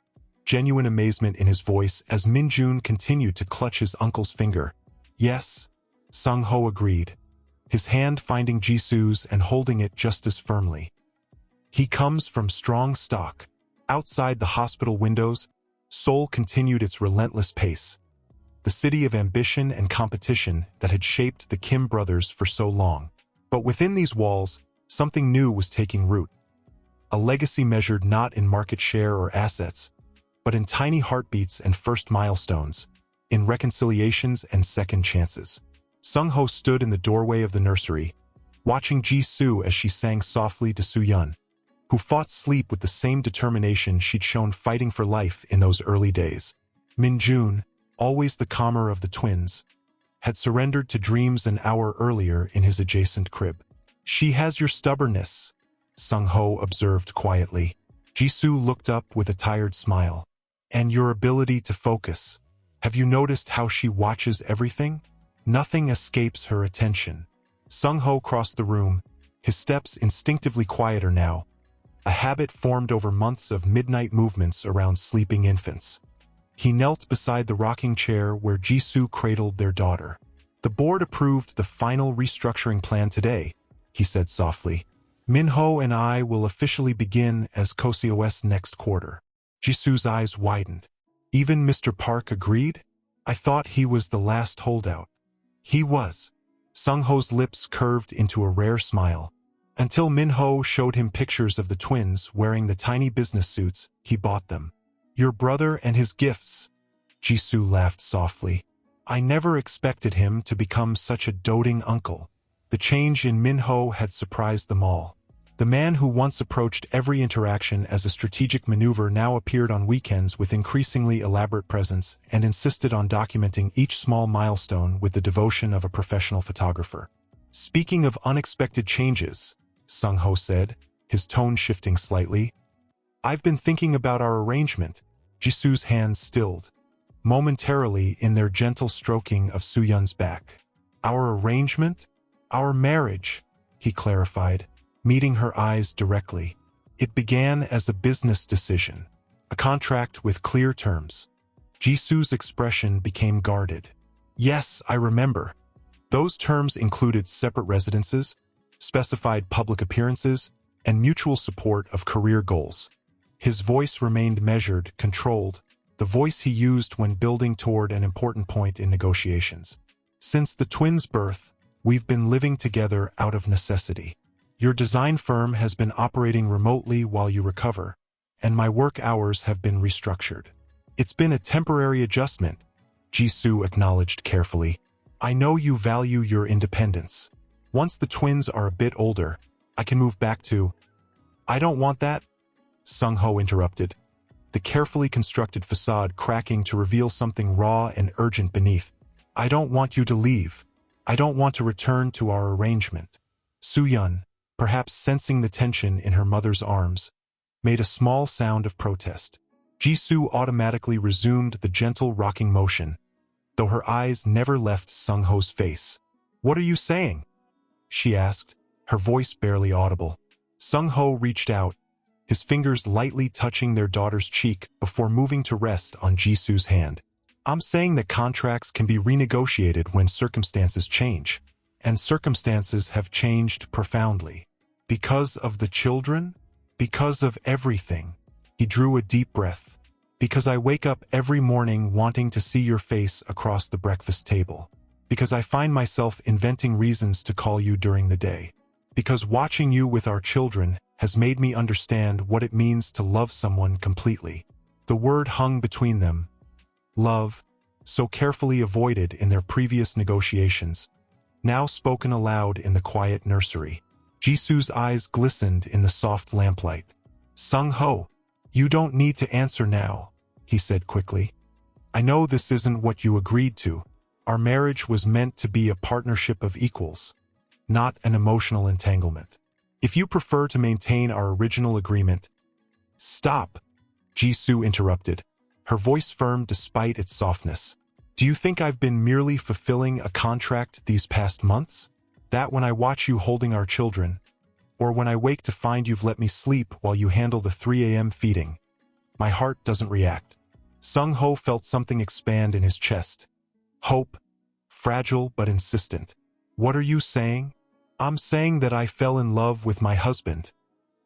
Speaker 1: genuine amazement in his voice as Minjun continued to clutch his uncle's finger. Yes, Sung-ho agreed, his hand finding Jisoo's and holding it just as firmly. He comes from strong stock. Outside the hospital windows, Seoul continued its relentless pace, the city of ambition and competition that had shaped the Kim brothers for so long. But within these walls, something new was taking root. A legacy measured not in market share or assets, but in tiny heartbeats and first milestones, in reconciliations and second chances. Sung-ho stood in the doorway of the nursery, watching Jisoo as she sang softly to Soo-yeon, who fought sleep with the same determination she'd shown fighting for life in those early days. Minjun, always the calmer of the twins, had surrendered to dreams an hour earlier in his adjacent crib. She has your stubbornness, Sung-ho observed quietly. Jisoo looked up with a tired smile. And your ability to focus. Have you noticed how she watches everything? Nothing escapes her attention. Sung-ho crossed the room, his steps instinctively quieter now, a habit formed over months of midnight movements around sleeping infants. He knelt beside the rocking chair where Jisoo cradled their daughter. The board approved the final restructuring plan today, he said softly. Minho and I will officially begin as COS next quarter. Jisoo's eyes widened. Even Mr. Park agreed? I thought he was the last holdout. He was. Sung-ho's lips curved into a rare smile, until Minho showed him pictures of the twins wearing the tiny business suits he bought them. Your brother and his gifts. Jisoo laughed softly. I never expected him to become such a doting uncle. The change in Minho had surprised them all. The man who once approached every interaction as a strategic maneuver now appeared on weekends with increasingly elaborate presence and insisted on documenting each small milestone with the devotion of a professional photographer. Speaking of unexpected changes, Sung-ho said, his tone shifting slightly, I've been thinking about our arrangement. Jisoo's hands stilled, momentarily in their gentle stroking of Soo-yeon's back. Our arrangement? Our marriage, he clarified. meeting her eyes directly. It began as a business decision, a contract with clear terms. Jisoo's expression became guarded. Yes, I remember. Those terms included separate residences, specified public appearances, and mutual support of career goals. His voice remained measured, controlled, the voice he used when building toward an important point in negotiations. Since the twins' birth, we've been living together out of necessity. Your design firm has been operating remotely while you recover, and my work hours have been restructured. It's been a temporary adjustment, Jisoo acknowledged carefully. I know you value your independence. Once the twins are a bit older, I can move back to... I don't want that, Sung-ho interrupted, the carefully constructed facade cracking to reveal something raw and urgent beneath. I don't want you to leave. I don't want to return to our arrangement. Soo-yeon, perhaps sensing the tension in her mother's arms, made a small sound of protest. Jisoo automatically resumed the gentle rocking motion, though her eyes never left Sung-ho's face. What are you saying? She asked, her voice barely audible. Sung-ho reached out, his fingers lightly touching their daughter's cheek before moving to rest on Jisoo's hand. I'm saying that contracts can be renegotiated when circumstances change, and circumstances have changed profoundly. Because of the children? Because of everything. He drew a deep breath. Because I wake up every morning wanting to see your face across the breakfast table. Because I find myself inventing reasons to call you during the day. Because watching you with our children has made me understand what it means to love someone completely. The word hung between them. Love, so carefully avoided in their previous negotiations, now spoken aloud in the quiet nursery. Jisoo's eyes glistened in the soft lamplight. Sung-ho, you don't need to answer now, he said quickly. I know this isn't what you agreed to. Our marriage was meant to be a partnership of equals, not an emotional entanglement. If you prefer to maintain our original agreement... Stop, Jisoo interrupted, her voice firm despite its softness. Do you think I've been merely fulfilling a contract these past months? That when I watch you holding our children, or when I wake to find you've let me sleep while you handle the 3 a.m. feeding, my heart doesn't react. Sung-ho felt something expand in his chest. Hope, fragile but insistent. What are you saying? I'm saying that I fell in love with my husband,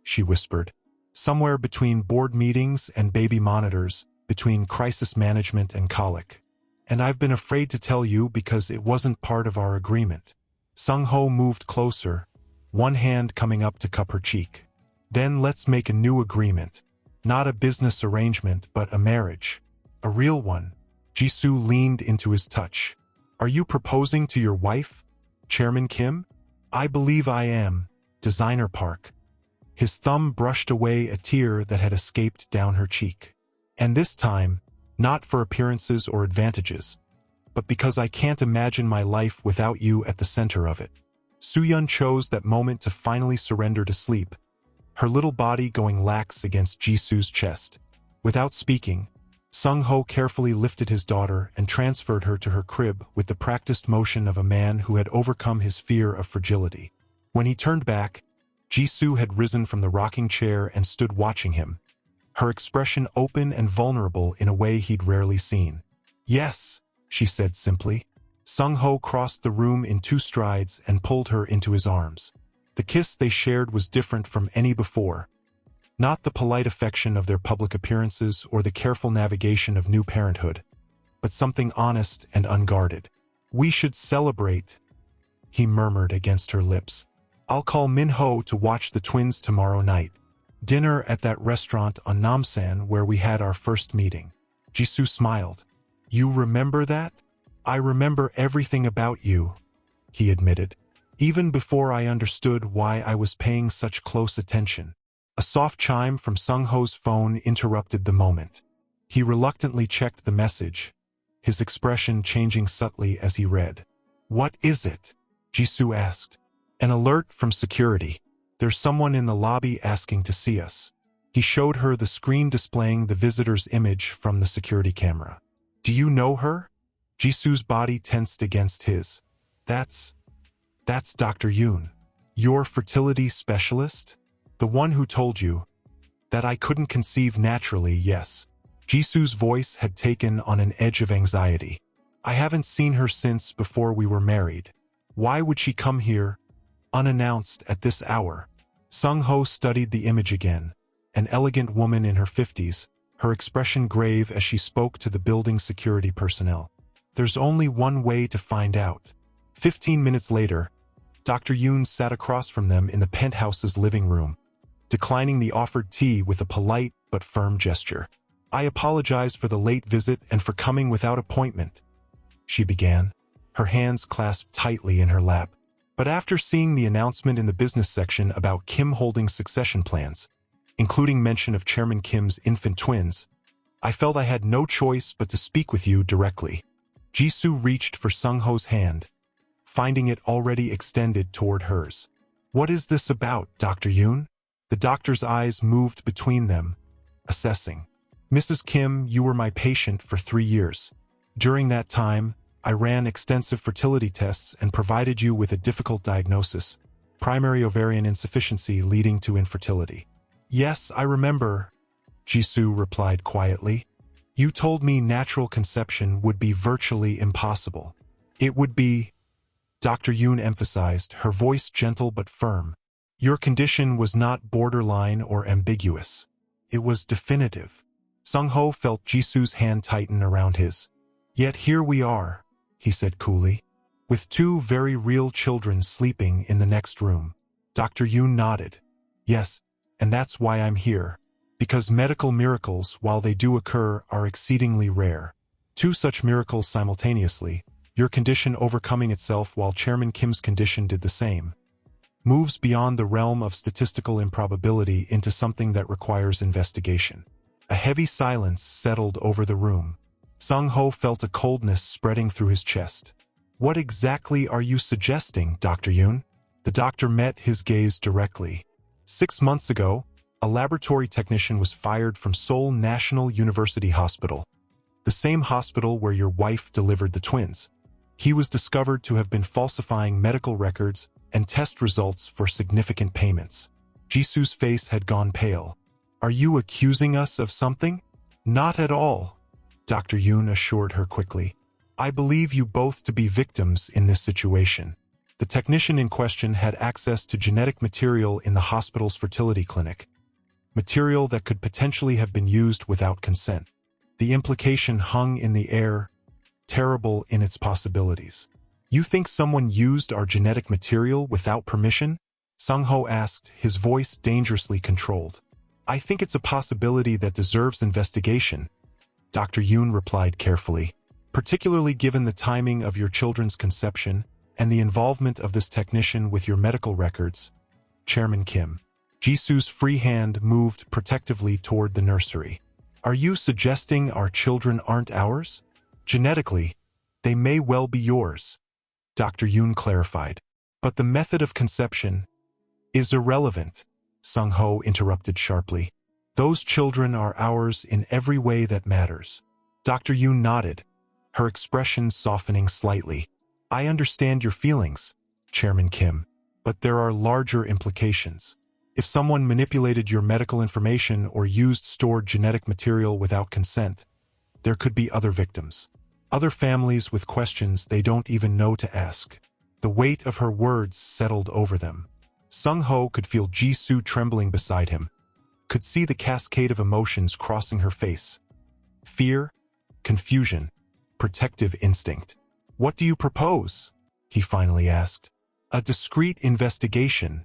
Speaker 1: she whispered. Somewhere between board meetings and baby monitors, between crisis management and colic. And I've been afraid to tell you because it wasn't part of our agreement. Sung-ho moved closer, one hand coming up to cup her cheek. Then let's make a new agreement. Not a business arrangement, but a marriage. A real one. Jisoo leaned into his touch. Are you proposing to your wife, Chairman Kim? I believe I am, Designer Park. His thumb brushed away a tear that had escaped down her cheek. And this time, not for appearances or advantages, but because I can't imagine my life without you at the center of it. Soo-yeon chose that moment to finally surrender to sleep, her little body going lax against Jisoo's chest. Without speaking, Sung-ho carefully lifted his daughter and transferred her to her crib with the practiced motion of a man who had overcome his fear of fragility. When he turned back, Jisoo had risen from the rocking chair and stood watching him, her expression open and vulnerable in a way he'd rarely seen. Yes, she said simply. Sung-ho crossed the room in 2 strides and pulled her into his arms. The kiss they shared was different from any before. Not the polite affection of their public appearances or the careful navigation of new parenthood, but something honest and unguarded. We should celebrate, he murmured against her lips. I'll call Minho to watch the twins tomorrow night. Dinner at that restaurant on Namsan where we had our first meeting. Jisoo smiled. You remember that? I remember everything about you, he admitted, even before I understood why I was paying such close attention. A soft chime from Sung-ho's phone interrupted the moment. He reluctantly checked the message, his expression changing subtly as he read. What is it? Jisoo asked. An alert from security. There's someone in the lobby asking to see us. He showed her the screen displaying the visitor's image from the security camera. Do you know her? Jisoo's body tensed against his. That's Dr. Yoon. Your fertility specialist? The one who told you that I couldn't conceive naturally, yes. Jisoo's voice had taken on an edge of anxiety. I haven't seen her since before we were married. Why would she come here, unannounced at this hour? Sung-ho studied the image again. An elegant woman in her 50s, her expression grave as she spoke to the building's security personnel. There's only one way to find out. 15 minutes later, Dr. Yoon sat across from them in the penthouse's living room, declining the offered tea with a polite but firm gesture. I apologize for the late visit and for coming without appointment, she began, her hands clasped tightly in her lap. But after seeing the announcement in the business section about Kim Holdings' succession plans, including mention of Chairman Kim's infant twins, I felt I had no choice but to speak with you directly. Jisoo reached for Sung-ho's hand, finding it already extended toward hers. What is this about, Dr. Yoon? The doctor's eyes moved between them, assessing. Mrs. Kim, you were my patient for 3 years. During that time, I ran extensive fertility tests and provided you with a difficult diagnosis, primary ovarian insufficiency leading to infertility. Yes, I remember, Jisoo replied quietly. You told me natural conception would be virtually impossible. It would be, Dr. Yoon emphasized, her voice gentle but firm. Your condition was not borderline or ambiguous. It was definitive. Sung-ho felt Jisoo's hand tighten around his. Yet here we are, he said coolly, with 2 very real children sleeping in the next room. Dr. Yoon nodded. Yes, and that's why I'm here. Because medical miracles, while they do occur, are exceedingly rare. 2 such miracles simultaneously, your condition overcoming itself while Chairman Kim's condition did the same, moves beyond the realm of statistical improbability into something that requires investigation. A heavy silence settled over the room. Sung-ho felt a coldness spreading through his chest. What exactly are you suggesting, Dr. Yoon? The doctor met his gaze directly. 6 months ago, a laboratory technician was fired from Seoul National University Hospital, the same hospital where your wife delivered the twins. He was discovered to have been falsifying medical records and test results for significant payments. Jisoo's face had gone pale. Are you accusing us of something? Not at all, Dr. Yoon assured her quickly. I believe you both to be victims in this situation. The technician in question had access to genetic material in the hospital's fertility clinic, material that could potentially have been used without consent. The implication hung in the air, terrible in its possibilities. You think someone used our genetic material without permission? Sung-ho asked, his voice dangerously controlled. I think it's a possibility that deserves investigation, Dr. Yoon replied carefully, particularly given the timing of your children's conception and the involvement of this technician with your medical records. Chairman Kim. Jisoo's free hand moved protectively toward the nursery. Are you suggesting our children aren't ours? Genetically, they may well be yours, Dr. Yoon clarified. But the method of conception is irrelevant, Sung-ho interrupted sharply. Those children are ours in every way that matters. Dr. Yoon nodded, her expression softening slightly. I understand your feelings, Chairman Kim, but there are larger implications. If someone manipulated your medical information or used stored genetic material without consent, there could be other victims. Other families with questions they don't even know to ask. The weight of her words settled over them. Sung-ho could feel Jisoo trembling beside him, could see the cascade of emotions crossing her face. Fear, confusion, protective instinct. What do you propose? He finally asked. A discreet investigation,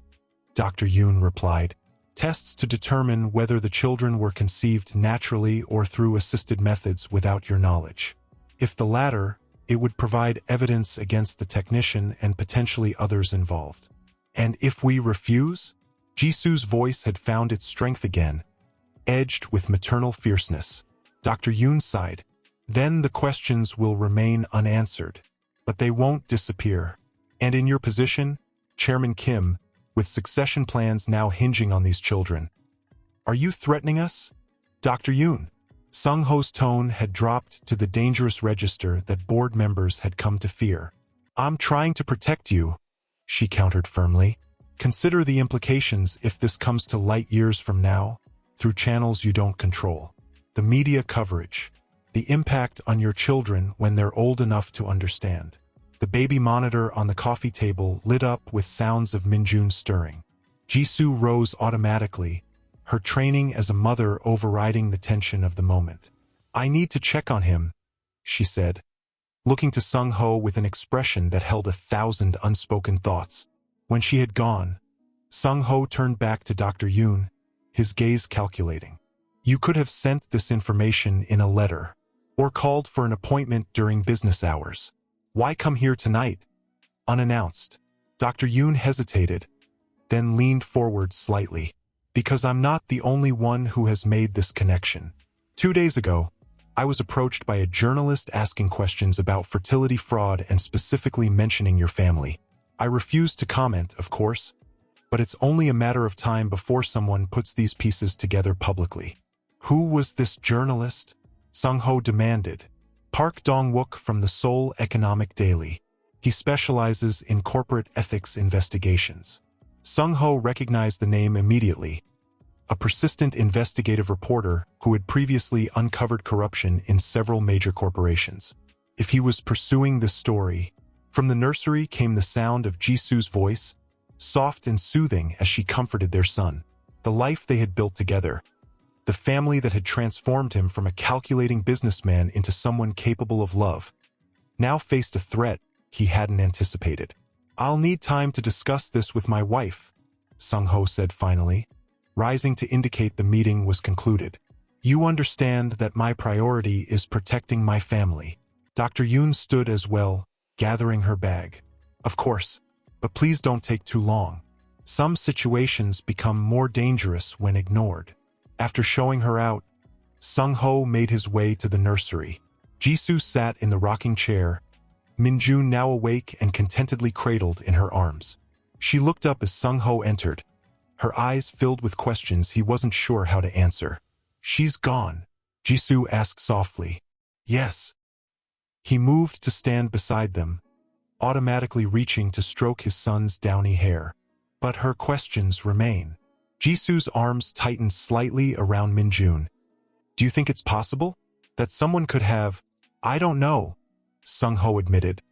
Speaker 1: Dr. Yoon replied. Tests to determine whether the children were conceived naturally or through assisted methods without your knowledge. If the latter, it would provide evidence against the technician and potentially others involved. And if we refuse? Jisoo's voice had found its strength again, edged with maternal fierceness. Dr. Yoon sighed. Then the questions will remain unanswered, but they won't disappear. And in your position, Chairman Kim, with succession plans now hinging on these children, are you threatening us? Dr. Yoon. Sung-ho's tone had dropped to the dangerous register that board members had come to fear. I'm trying to protect you, she countered firmly. Consider the implications if this comes to light years from now, through channels you don't control. The media coverage. The impact on your children when they're old enough to understand. The baby monitor on the coffee table lit up with sounds of Minho stirring. Jisoo rose automatically, her training as a mother overriding the tension of the moment. "I need to check on him," she said, looking to Sung-ho with an expression that held 1,000 unspoken thoughts. When she had gone, Sung-ho turned back to Dr. Yoon, his gaze calculating. "You could have sent this information in a letter, or called for an appointment during business hours. Why come here tonight, unannounced?" Dr. Yoon hesitated, then leaned forward slightly. "Because I'm not the only one who has made this connection. 2 days ago, I was approached by a journalist asking questions about fertility fraud and specifically mentioning your family. I refused to comment, of course, but it's only a matter of time before someone puts these pieces together publicly." "Who was this journalist?" Sung-ho demanded. "Park Dong-wook from the Seoul Economic Daily. He specializes in corporate ethics investigations." Sung-ho recognized the name immediately. A persistent investigative reporter who had previously uncovered corruption in several major corporations. If he was pursuing this story, from the nursery came the sound of Jisoo's voice, soft and soothing as she comforted their son. The life they had built together, the family that had transformed him from a calculating businessman into someone capable of love, now faced a threat he hadn't anticipated. "I'll need time to discuss this with my wife," Sung-ho said finally, rising to indicate the meeting was concluded. "You understand that my priority is protecting my family." Dr. Yoon stood as well, gathering her bag. "Of course, but please don't take too long. Some situations become more dangerous when ignored." After showing her out, Sung-ho made his way to the nursery. Jisoo sat in the rocking chair, Minho now awake and contentedly cradled in her arms. She looked up as Sung-ho entered, her eyes filled with questions he wasn't sure how to answer. "She's gone?" Jisoo asked softly. "Yes." He moved to stand beside them, automatically reaching to stroke his son's downy hair. "But her questions remain." Jisoo's arms tightened slightly around Minho. "Do you think it's possible that someone could have—" "I don't know," Sung-ho admitted,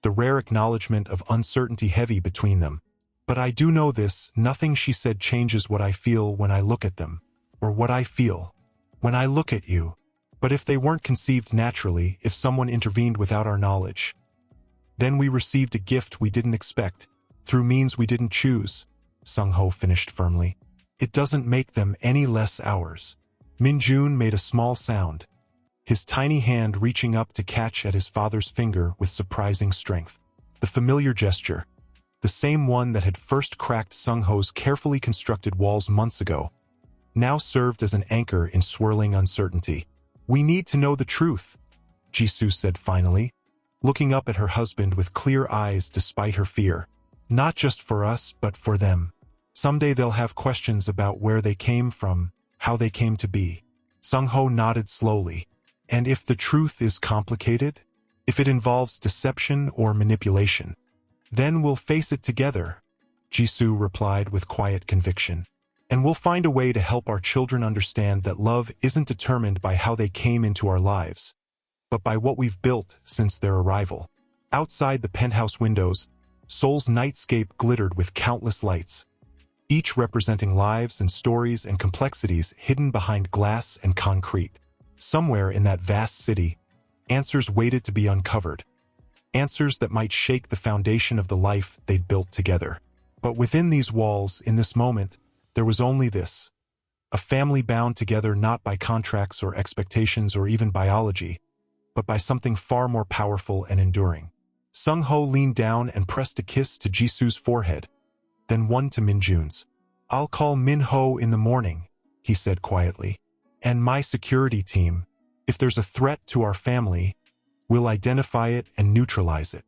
Speaker 1: the rare acknowledgement of uncertainty heavy between them. "But I do know this: nothing she said changes what I feel when I look at them, or what I feel when I look at you. But if they weren't conceived naturally, if someone intervened without our knowledge, then we received a gift we didn't expect, through means we didn't choose," Sung-ho finished firmly. "It doesn't make them any less ours." Minho made a small sound, his tiny hand reaching up to catch at his father's finger with surprising strength. The familiar gesture, the same one that had first cracked Sung-ho's carefully constructed walls months ago, now served as an anchor in swirling uncertainty. "We need to know the truth," Jisoo said finally, looking up at her husband with clear eyes despite her fear. "Not just for us, but for them. Someday they'll have questions about where they came from, how they came to be." Sung-ho nodded slowly. "And if the truth is complicated, if it involves deception or manipulation, then we'll face it together," Jisoo replied with quiet conviction. "And we'll find a way to help our children understand that love isn't determined by how they came into our lives, but by what we've built since their arrival." Outside the penthouse windows, Seoul's nightscape glittered with countless lights, each representing lives and stories and complexities hidden behind glass and concrete. Somewhere in that vast city, answers waited to be uncovered. Answers that might shake the foundation of the life they'd built together. But within these walls, in this moment, there was only this: a family bound together not by contracts or expectations or even biology, but by something far more powerful and enduring. Sung-ho leaned down and pressed a kiss to Jisoo's forehead, then one to Minho's. "I'll call Minho in the morning," he said quietly. "And my security team, if there's a threat to our family, will identify it and neutralize it."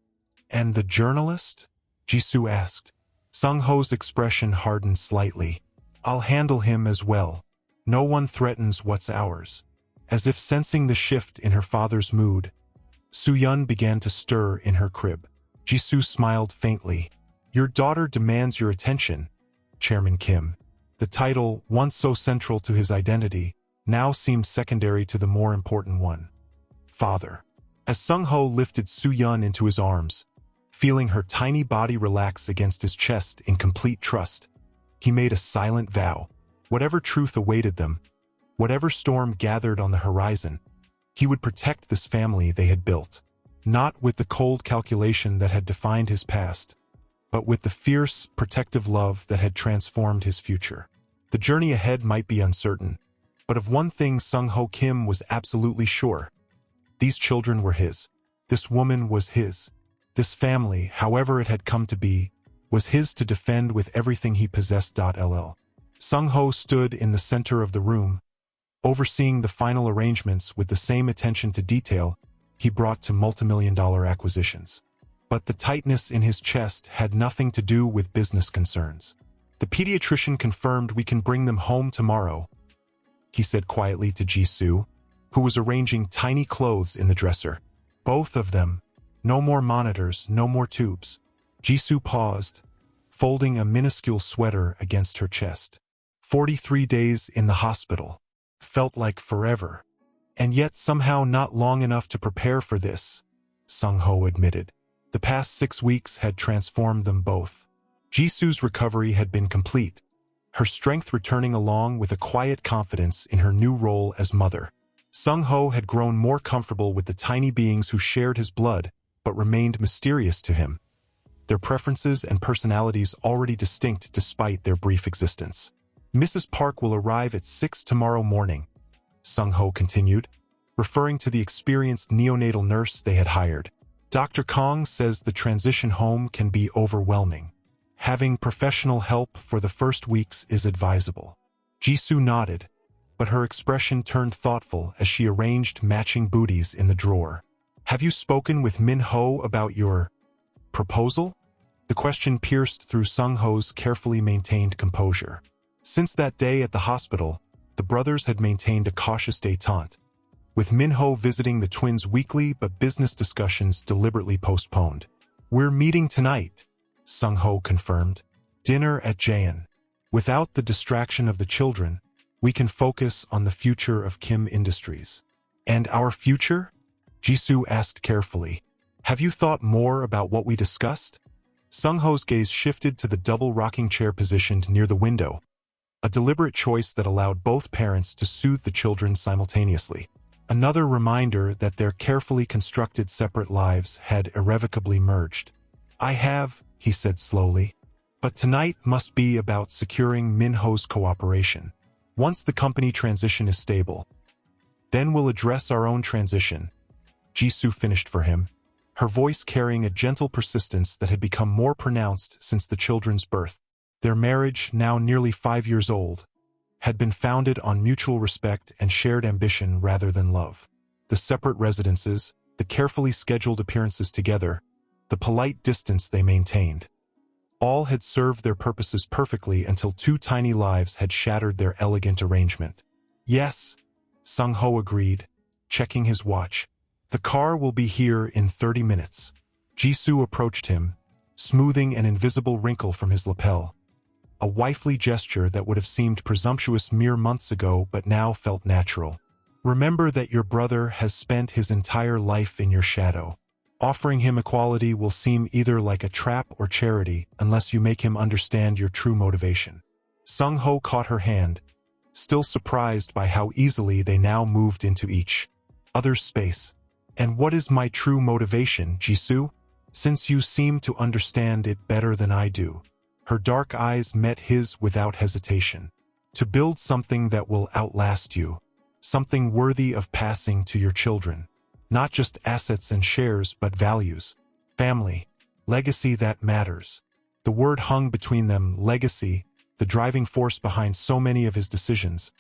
Speaker 1: "And the journalist?" Jisoo asked. Sung-ho's expression hardened slightly. "I'll handle him as well. No one threatens what's ours." As if sensing the shift in her father's mood, Soo-yeon began to stir in her crib. Jisoo smiled faintly. Your daughter demands your attention, Chairman Kim. The title, once so central to his identity, now seemed secondary to the more important one. Father. As Sung-ho lifted Soo-yeon into his arms, feeling her tiny body relax against his chest in complete trust, he made a silent vow. Whatever truth awaited them, whatever storm gathered on the horizon, he would protect this family they had built, not with the cold calculation that had defined his past, but with the fierce, protective love that had transformed his future. The journey ahead might be uncertain, but of one thing Sung-ho Kim was absolutely sure. These children were his. This woman was his. This family, however it had come to be, was his to defend with everything he possessed. Sung-ho stood in the center of the room, overseeing the final arrangements with the same attention to detail he brought to multimillion-dollar acquisitions. But the tightness in his chest had nothing to do with business concerns. The pediatrician confirmed we can bring them home tomorrow, he said quietly to Jisoo, who was arranging tiny clothes in the dresser. Both of them. No more monitors, no more tubes. Jisoo paused, folding a minuscule sweater against her chest. 43 days in the hospital. Felt like forever. And yet somehow not long enough to prepare for this, Sung-ho admitted. The past 6 weeks had transformed them both. Jisoo's recovery had been complete, her strength returning along with a quiet confidence in her new role as mother. Sung-ho had grown more comfortable with the tiny beings who shared his blood, but remained mysterious to him, their preferences and personalities already distinct despite their brief existence. Mrs. Park will arrive at 6 tomorrow morning, Sung-ho continued, referring to the experienced neonatal nurse they had hired. Dr. Kong says the transition home can be overwhelming. Having professional help for the first weeks is advisable. Jisoo nodded, but her expression turned thoughtful as she arranged matching booties in the drawer. Have you spoken with Minho about your proposal? The question pierced through Sung-ho's carefully maintained composure. Since that day at the hospital, the brothers had maintained a cautious détente, with Minho visiting the twins weekly but business discussions deliberately postponed. We're meeting tonight, Sung-ho confirmed. Dinner at Jaeon. Without the distraction of the children, we can focus on the future of Kim Industries. And our future? Jisoo asked carefully. Have you thought more about what we discussed? Sung-ho's gaze shifted to the double rocking chair positioned near the window, a deliberate choice that allowed both parents to soothe the children simultaneously. Another reminder that their carefully constructed separate lives had irrevocably merged. I have, he said slowly, but tonight must be about securing Minho's cooperation. Once the company transition is stable, then we'll address our own transition, Jisoo finished for him, her voice carrying a gentle persistence that had become more pronounced since the children's birth. Their marriage, now nearly 5 years old, had been founded on mutual respect and shared ambition rather than love. The separate residences, the carefully scheduled appearances together, the polite distance they maintained, all had served their purposes perfectly until 2 tiny lives had shattered their elegant arrangement. Yes, Sung-ho agreed, checking his watch. The car will be here in 30 minutes. Jisoo approached him, smoothing an invisible wrinkle from his lapel, a wifely gesture that would have seemed presumptuous mere months ago but now felt natural. Remember that your brother has spent his entire life in your shadow. Offering him equality will seem either like a trap or charity unless you make him understand your true motivation. Sung-ho caught her hand, still surprised by how easily they now moved into each other's space. And what is my true motivation, Jisoo? Since you seem to understand it better than I do. Her dark eyes met his without hesitation. To build something that will outlast you. Something worthy of passing to your children. Not just assets and shares, but values. Family. Legacy that matters. The word hung between them, legacy, the driving force behind so many of his decisions,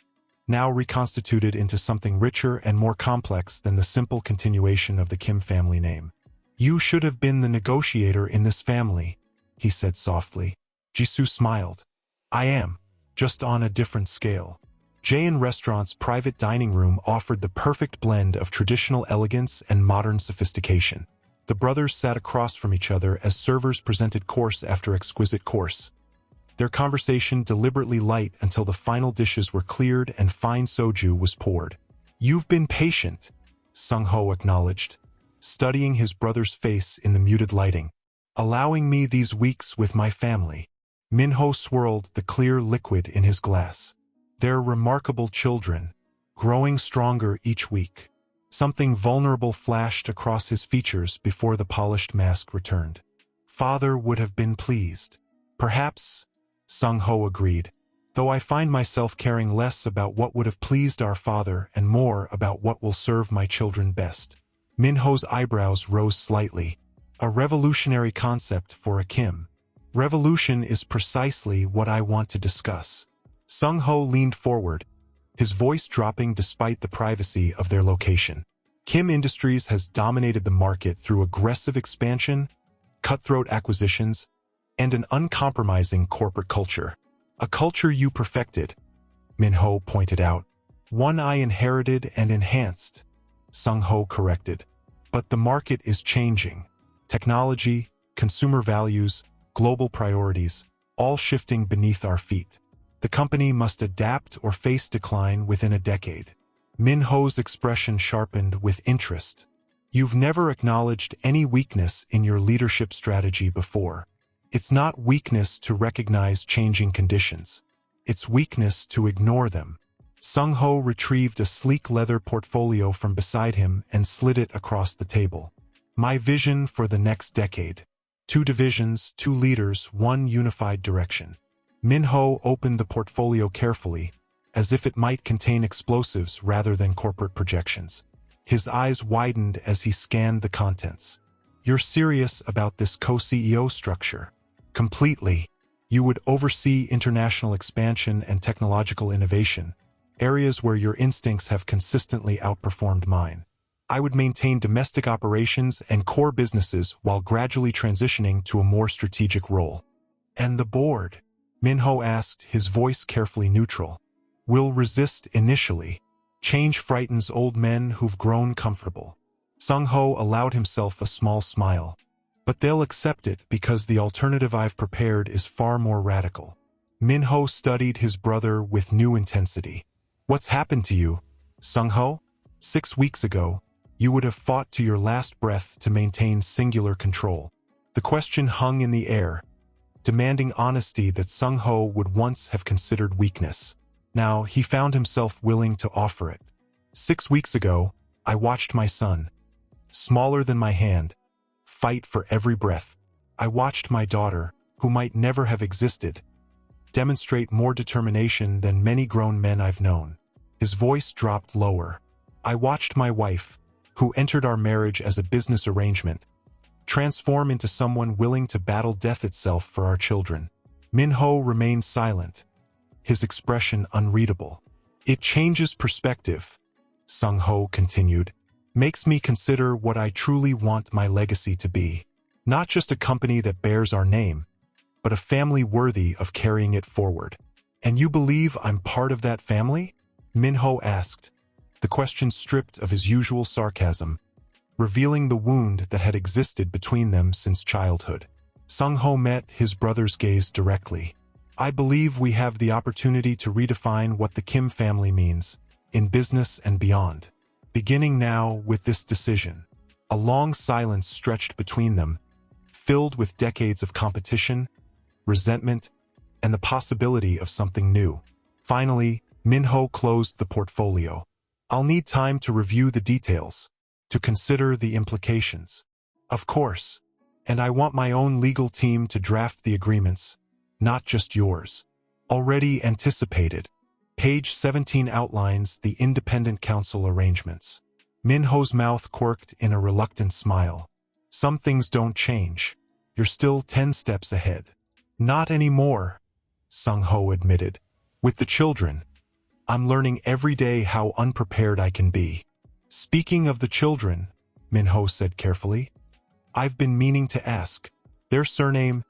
Speaker 1: now reconstituted into something richer and more complex than the simple continuation of the Kim family name. You should have been the negotiator in this family, he said softly. Jisoo smiled. I am, just on a different scale. Jaeon Restaurant's private dining room offered the perfect blend of traditional elegance and modern sophistication. The The brothers sat across from each other as servers presented course after exquisite course. Their conversation deliberately light until the final dishes were cleared and fine soju was poured. "You've been patient," Sung-ho acknowledged, studying his brother's face in the muted lighting. "Allowing me these weeks with my family." Minho swirled the clear liquid in his glass. "They're remarkable children, growing stronger each week." Something vulnerable flashed across his features before the polished mask returned. "Father would have been pleased." "Perhaps," Sung-ho agreed, "though I find myself caring less about what would have pleased our father and more about what will serve my children best." Minho's eyebrows rose slightly. "A revolutionary concept for a Kim. Revolution is precisely what I want to discuss." Sung-ho leaned forward, his voice dropping despite the privacy of their location. Kim Industries has dominated the market through aggressive expansion, cutthroat acquisitions, and an uncompromising corporate culture. "A culture you perfected," Minho pointed out. "One I inherited and enhanced," Sung-ho corrected. "But the market is changing. Technology, consumer values, global priorities, all shifting beneath our feet. The company must adapt or face decline within a decade." Minho's expression sharpened with interest. "You've never acknowledged any weakness in your leadership strategy before. It's not weakness to recognize changing conditions. It's weakness to ignore them." Sung-ho retrieved a sleek leather portfolio from beside him and slid it across the table. "My vision for the next decade. 2 divisions, 2 leaders, 1 unified direction." Minho opened the portfolio carefully, as if it might contain explosives rather than corporate projections. His eyes widened as he scanned the contents. "You're serious about this co-CEO structure?" "Completely. You would oversee international expansion and technological innovation, areas where your instincts have consistently outperformed mine. I would maintain domestic operations and core businesses while gradually transitioning to a more strategic role." "And the board?" Minho asked, his voice carefully neutral. "Will resist initially. Change frightens old men who've grown comfortable." Sung-ho allowed himself a small smile. "But they'll accept it because the alternative I've prepared is far more radical." Minho studied his brother with new intensity. "What's happened to you, Sung-ho? 6 weeks ago, you would have fought to your last breath to maintain singular control." The question hung in the air, demanding honesty that Sung-ho would once have considered weakness. Now he found himself willing to offer it. "6 weeks ago, I watched my son, smaller than my hand, fight for every breath. I watched my daughter, who might never have existed, demonstrate more determination than many grown men I've known." His voice dropped lower. "I watched my wife, who entered our marriage as a business arrangement, transform into someone willing to battle death itself for our children." Minho remained silent, his expression unreadable. "It changes perspective," Sung-ho continued. "Makes me consider what I truly want my legacy to be. Not just a company that bears our name, but a family worthy of carrying it forward." "And you believe I'm part of that family?" Minho asked, the question stripped of his usual sarcasm, revealing the wound that had existed between them since childhood. Sung-ho met his brother's gaze directly. "I believe we have the opportunity to redefine what the Kim family means, in business and beyond. Beginning now with this decision." A long silence stretched between them, filled with decades of competition, resentment, and the possibility of something new. Finally, Minho closed the portfolio. "I'll need time to review the details, to consider the implications." "Of course. And I want my own legal team to draft the agreements, not just yours." "Already anticipated." Page 17 outlines the independent counsel arrangements. Minho's mouth quirked in a reluctant smile. "Some things don't change. You're still 10 steps ahead." "Not anymore," Sung-ho admitted. "With the children, I'm learning every day how unprepared I can be." "Speaking of the children," Minho said carefully, "I've been meaning to ask. Their surname,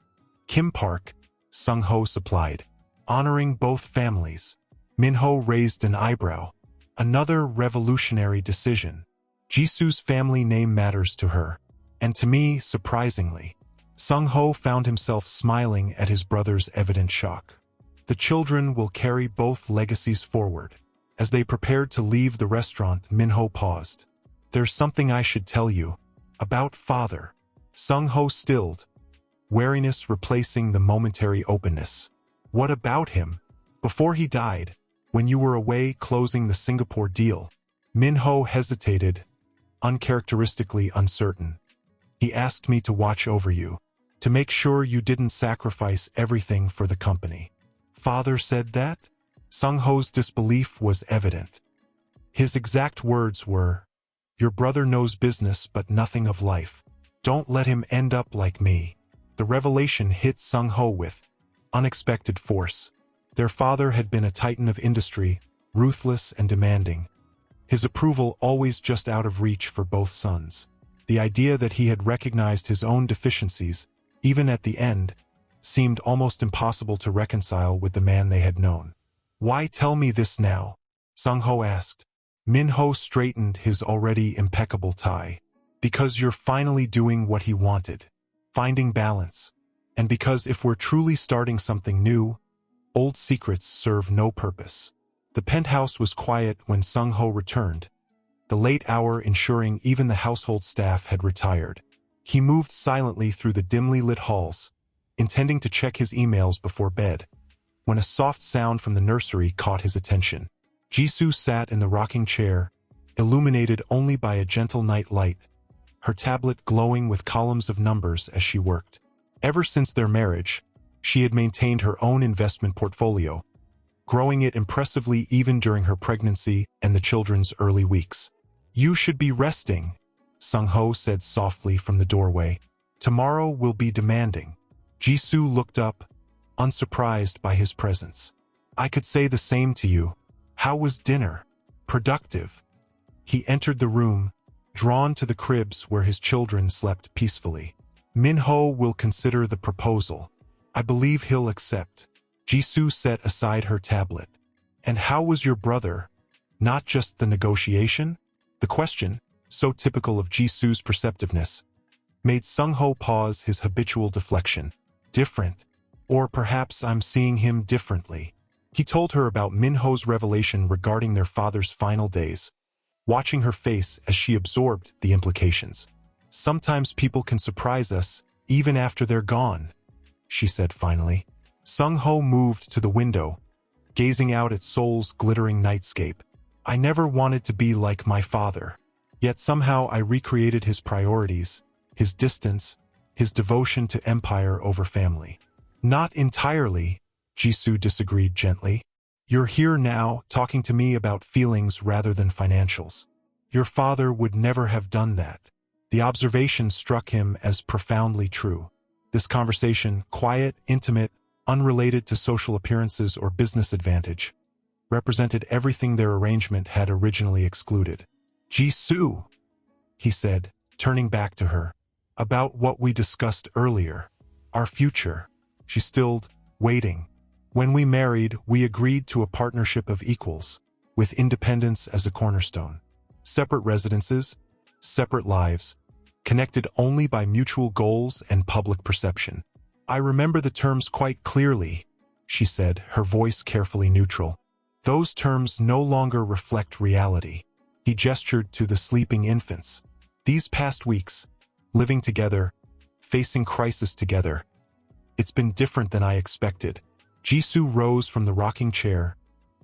Speaker 1: Kim Park," Sung-ho supplied, honoring both families. Minho raised an eyebrow. "Another revolutionary decision. Jisoo's family name matters to her, And to me, surprisingly, Sung-ho found himself smiling at his brother's evident shock. The children will carry both legacies forward. As they prepared to leave the restaurant, Minho paused. There's something I should tell you. About father. Sung-ho stilled, wariness replacing the momentary openness. What about him? Before he died, when you were away closing the Singapore deal, Minho hesitated, uncharacteristically uncertain. He asked me to watch over you, to make sure you didn't sacrifice everything for the company. Father said that? Sung-ho's disbelief was evident. His exact words were, "Your brother knows business but nothing of life. Don't let him end up like me." The revelation hit Sung-ho with unexpected force. Their father had been a titan of industry, ruthless and demanding. His approval always just out of reach for both sons. The idea that he had recognized his own deficiencies, even at the end, seemed almost impossible to reconcile with the man they had known. "Why tell me this now?" Sung-ho asked. Minho straightened his already impeccable tie. "Because you're finally doing what he wanted. Finding balance. And because if we're truly starting something new, old secrets serve no purpose." The penthouse was quiet when Sung-ho returned, the late hour ensuring even the household staff had retired. He moved silently through the dimly lit halls, intending to check his emails before bed, when a soft sound from the nursery caught his attention. Jisoo sat in the rocking chair, illuminated only by a gentle night light, her tablet glowing with columns of numbers as she worked. Ever since their marriage, she had maintained her own investment portfolio, growing it impressively even during her pregnancy and the children's early weeks. "You should be resting," Sung-ho said softly from the doorway. "Tomorrow will be demanding." Jisoo looked up, unsurprised by his presence. "I could say the same to you. How was dinner?" "Productive." He entered the room, drawn to the cribs where his children slept peacefully. "Minho will consider the proposal. I believe he'll accept." Jisoo set aside her tablet. "And how was your brother? Not just the negotiation?" The question, so typical of Jisoo's perceptiveness, made Sung-ho pause his habitual deflection. "Different. Or perhaps I'm seeing him differently." He told her about Minho's revelation regarding their father's final days, watching her face as she absorbed the implications. "Sometimes people can surprise us, even after they're gone," she said finally. Sung-ho moved to the window, gazing out at Seoul's glittering nightscape. "I never wanted to be like my father. Yet somehow I recreated his priorities, his distance, his devotion to empire over family." "Not entirely," Jisoo disagreed gently. "You're here now, talking to me about feelings rather than financials. Your father would never have done that." The observation struck him as profoundly true. This conversation, quiet, intimate, unrelated to social appearances or business advantage, represented everything their arrangement had originally excluded. "Jisoo," he said, turning back to her. "About what we discussed earlier. Our future." She stilled, waiting. "When we married, we agreed to a partnership of equals, with independence as a cornerstone. Separate residences, separate lives, connected only by mutual goals and public perception." "I remember the terms quite clearly," she said, her voice carefully neutral. "Those terms no longer reflect reality." He gestured to the sleeping infants. "These past weeks, living together, facing crisis together, it's been different than I expected." Jisoo rose from the rocking chair,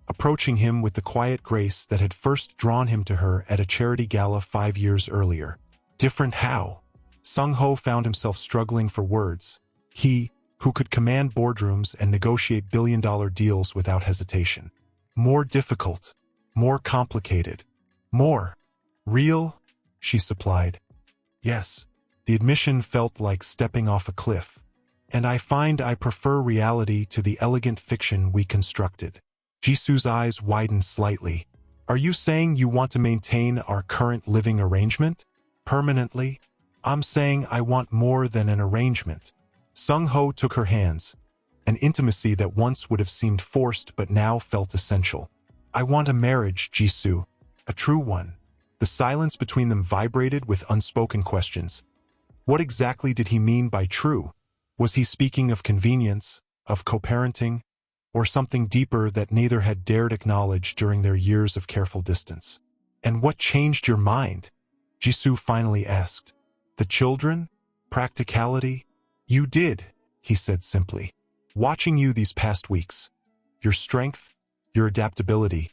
Speaker 1: approaching him with the quiet grace that had first drawn him to her at a charity gala 5 years earlier. "Different how?" Sung-ho found himself struggling for words. He, who could command boardrooms and negotiate billion-dollar deals without hesitation. "More difficult, more complicated, more real," she supplied. "Yes." The admission felt like stepping off a cliff. "And I find I prefer reality to the elegant fiction we constructed." Jisoo's eyes widened slightly. "Are you saying you want to maintain our current living arrangement? Permanently?" "I'm saying I want more than an arrangement." Sung-ho took her hands, an intimacy that once would have seemed forced but now felt essential. "I want a marriage, Jisoo. A true one." The silence between them vibrated with unspoken questions, What exactly did he mean by true? Was he speaking of convenience, of co-parenting, or something deeper that neither had dared acknowledge during their years of careful distance? And what changed your mind? Jisoo finally asked. The children? Practicality? You did, he said simply. Watching you these past weeks. Your strength, your adaptability,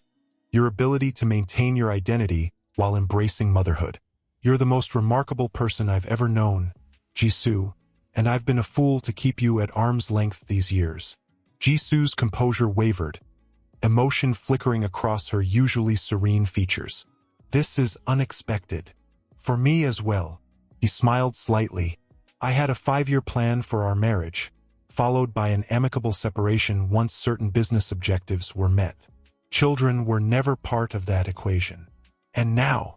Speaker 1: your ability to maintain your identity while embracing motherhood. You're the most remarkable person I've ever known, Jisoo, and I've been a fool to keep you at arm's length these years. Jisoo's composure wavered, emotion flickering across her usually serene features. This is unexpected. For me as well. He smiled slightly. I had a 5-year plan for our marriage, followed by an amicable separation once certain business objectives were met. Children were never part of that equation. And now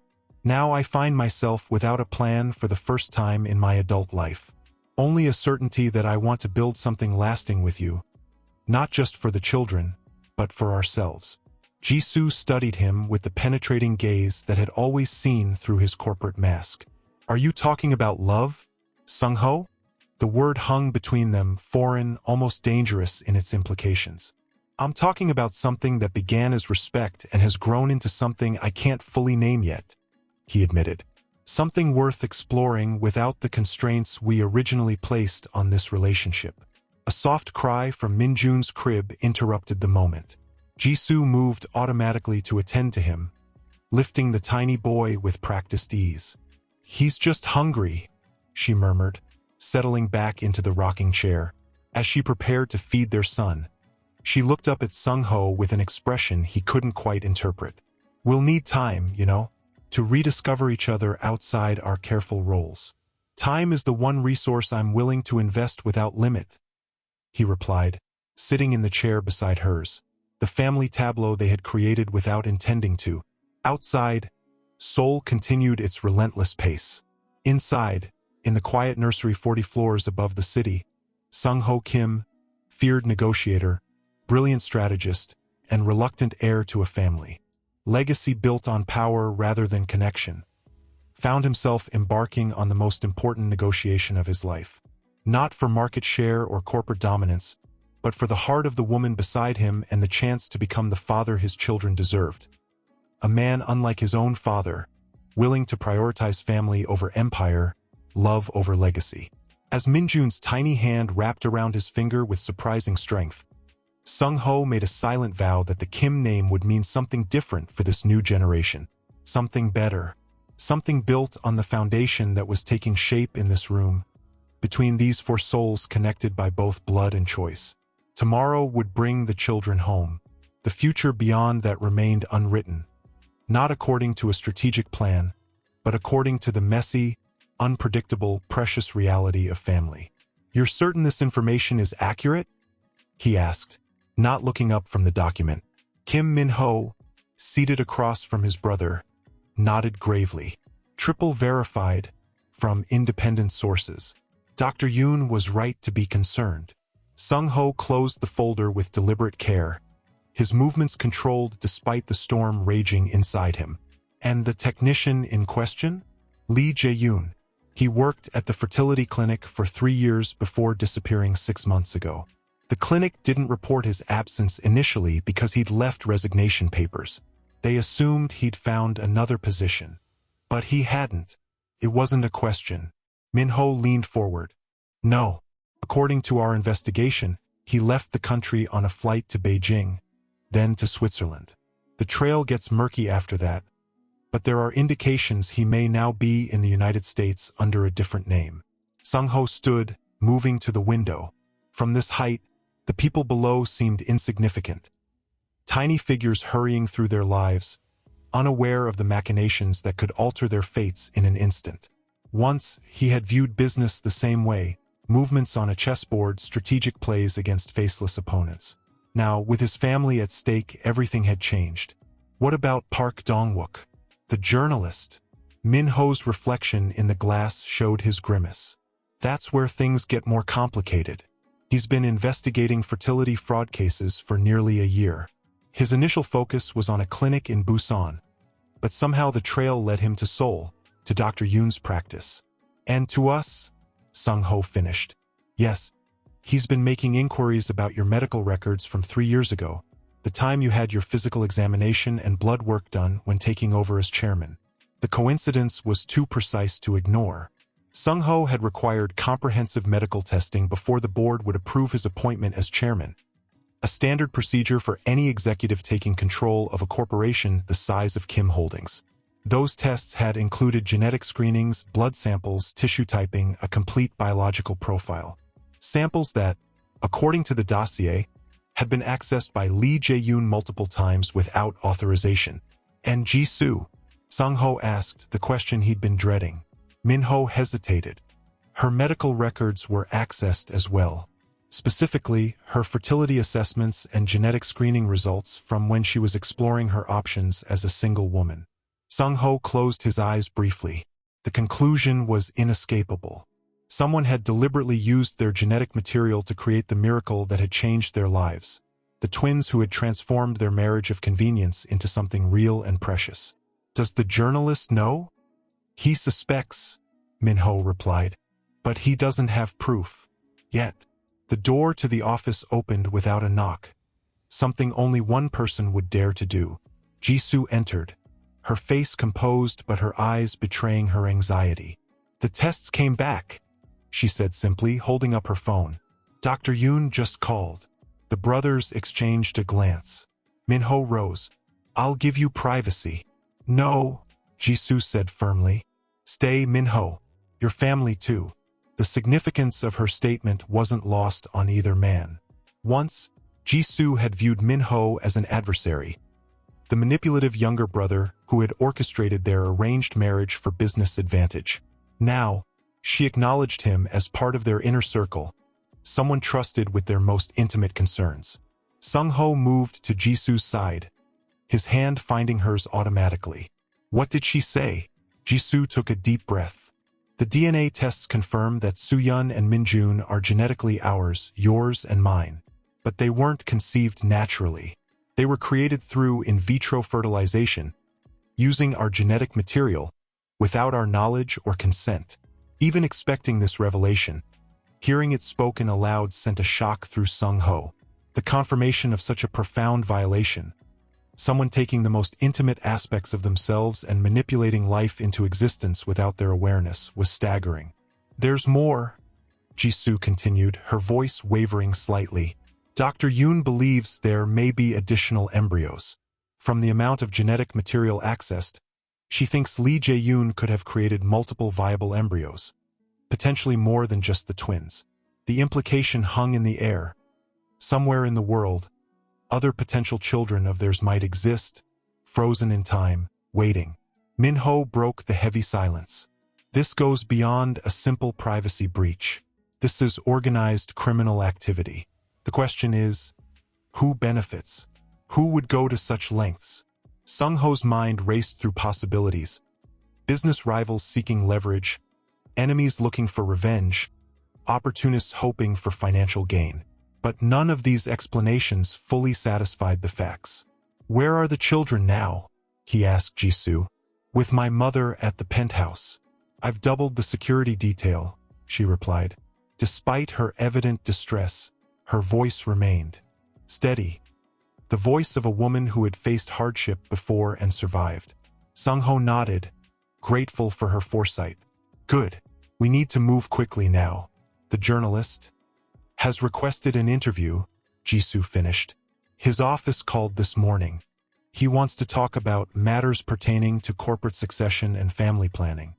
Speaker 1: I find myself without a plan for the first time in my adult life. Only a certainty that I want to build something lasting with you, not just for the children, but for ourselves. Jisoo studied him with the penetrating gaze that had always seen through his corporate mask. Are you talking about love, Sung-ho? The word hung between them, foreign, almost dangerous in its implications. I'm talking about something that began as respect and has grown into something I can't fully name yet, he admitted. Something worth exploring without the constraints we originally placed on this relationship. A soft cry from Minjun's crib interrupted the moment. Jisoo moved automatically to attend to him, lifting the tiny boy with practiced ease. He's just hungry, she murmured, settling back into the rocking chair. As she prepared to feed their son, she looked up at Sung-ho with an expression he couldn't quite interpret. We'll need time, to rediscover each other outside our careful roles. Time is the one resource I'm willing to invest without limit, he replied, sitting in the chair beside hers, the family tableau they had created without intending to. Outside, Seoul continued its relentless pace. Inside, in the quiet nursery 40 floors above the city, Sung-ho Kim, feared negotiator, brilliant strategist, and reluctant heir to a family, legacy built on power rather than connection, found himself embarking on the most important negotiation of his life. Not for market share or corporate dominance, but for the heart of the woman beside him and the chance to become the father his children deserved. A man unlike his own father, willing to prioritize family over empire, love over legacy. As Minjun's tiny hand wrapped around his finger with surprising strength, Sung-ho made a silent vow that the Kim name would mean something different for this new generation. Something better. Something built on the foundation that was taking shape in this room, between these 4 souls connected by both blood and choice. Tomorrow would bring the children home. The future beyond that remained unwritten, not according to a strategic plan, but according to the messy, unpredictable, precious reality of family. You're certain this information is accurate? He asked, not looking up from the document. Kim Minho, seated across from his brother, nodded gravely. Triple verified, from independent sources. Dr. Yoon was right to be concerned. Sung-ho closed the folder with deliberate care, his movements controlled despite the storm raging inside him. And the technician in question? Lee Jae-yoon. He worked at the fertility clinic for 3 years before disappearing 6 months ago. The clinic didn't report his absence initially because he'd left resignation papers. They assumed he'd found another position. But he hadn't. It wasn't a question. Minho leaned forward. No. According to our investigation, he left the country on a flight to Beijing, then to Switzerland. The trail gets murky after that, but there are indications he may now be in the United States under a different name. Sung-ho stood, moving to the window. From this height, the people below seemed insignificant. Tiny figures hurrying through their lives, unaware of the machinations that could alter their fates in an instant. Once, he had viewed business the same way, movements on a chessboard, strategic plays against faceless opponents. Now, with his family at stake, everything had changed. What about Park Dong-wook, the journalist? Minho's reflection in the glass showed his grimace. That's where things get more complicated. He's been investigating fertility fraud cases for nearly a year. His initial focus was on a clinic in Busan, but somehow the trail led him to Seoul, to Dr. Yoon's practice. And to us? Sung-ho finished. Yes. He's been making inquiries about your medical records from 3 years ago, the time you had your physical examination and blood work done when taking over as chairman. The coincidence was too precise to ignore. Sung-ho had required comprehensive medical testing before the board would approve his appointment as chairman, a standard procedure for any executive taking control of a corporation the size of Kim Holdings. Those tests had included genetic screenings, blood samples, tissue typing, a complete biological profile. Samples that, according to the dossier, had been accessed by Lee Jae-yoon multiple times without authorization. And Jisoo? Sung-ho asked the question he'd been dreading. Minho hesitated. Her medical records were accessed as well. Specifically, her fertility assessments and genetic screening results from when she was exploring her options as a single woman. Sung-ho closed his eyes briefly. The conclusion was inescapable. Someone had deliberately used their genetic material to create the miracle that had changed their lives. The twins who had transformed their marriage of convenience into something real and precious. Does the journalist know? He suspects, Minho replied. But he doesn't have proof. Yet. The door to the office opened without a knock. Something only one person would dare to do. Jisoo entered, her face composed but her eyes betraying her anxiety. The tests came back, she said simply, holding up her phone. Dr. Yoon just called. The brothers exchanged a glance. Minho rose. I'll give you privacy. No, Jisoo said firmly. Stay, Minho. Your family too. The significance of her statement wasn't lost on either man. Once, Jisoo had viewed Minho as an adversary, the manipulative younger brother who had orchestrated their arranged marriage for business advantage. Now, she acknowledged him as part of their inner circle, someone trusted with their most intimate concerns. Sung-ho moved to Jisoo's side, his hand finding hers automatically. What did she say? Jisoo took a deep breath. The DNA tests confirm that Soo-yeon and Min-jun are genetically ours, yours and mine. But they weren't conceived naturally. They were created through in vitro fertilization, using our genetic material, without our knowledge or consent. Even expecting this revelation, hearing it spoken aloud sent a shock through Sung-ho. The confirmation of such a profound violation. Someone taking the most intimate aspects of themselves and manipulating life into existence without their awareness was staggering. There's more, Jisoo continued, her voice wavering slightly. Dr. Yoon believes there may be additional embryos. From the amount of genetic material accessed, she thinks Lee Jae-yoon could have created multiple viable embryos, potentially more than just the twins. The implication hung in the air. Somewhere in the world, other potential children of theirs might exist, frozen in time, waiting. Minho broke the heavy silence. This goes beyond a simple privacy breach. This is organized criminal activity. The question is, who benefits? Who would go to such lengths? Sung-ho's mind raced through possibilities. Business rivals seeking leverage, enemies looking for revenge, opportunists hoping for financial gain. But none of these explanations fully satisfied the facts. Where are the children now? He asked Jisoo. With my mother at the penthouse. I've doubled the security detail, she replied. Despite her evident distress, her voice remained steady. The voice of a woman who had faced hardship before and survived. Sung-ho nodded, grateful for her foresight. Good. We need to move quickly now. The journalist has requested an interview, Jisoo finished. His office called this morning. He wants to talk about matters pertaining to corporate succession and family planning.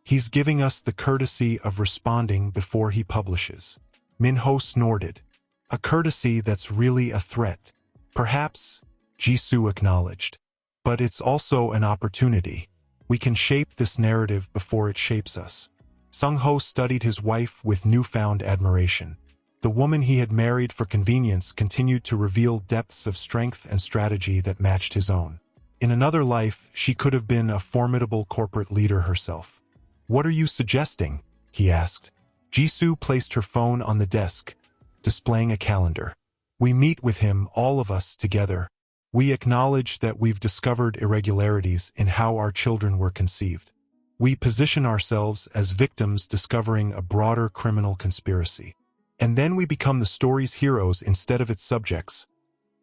Speaker 1: He's giving us the courtesy of responding before he publishes. Minho snorted. A courtesy that's really a threat. Perhaps, Jisoo acknowledged. But it's also an opportunity. We can shape this narrative before it shapes us. Sung-ho studied his wife with newfound admiration. The woman he had married for convenience continued to reveal depths of strength and strategy that matched his own. In another life, she could have been a formidable corporate leader herself. What are you suggesting? He asked. Jisoo placed her phone on the desk, displaying a calendar. We meet with him, all of us, together. We acknowledge that we've discovered irregularities in how our children were conceived. We position ourselves as victims discovering a broader criminal conspiracy. And then we become the story's heroes instead of its subjects.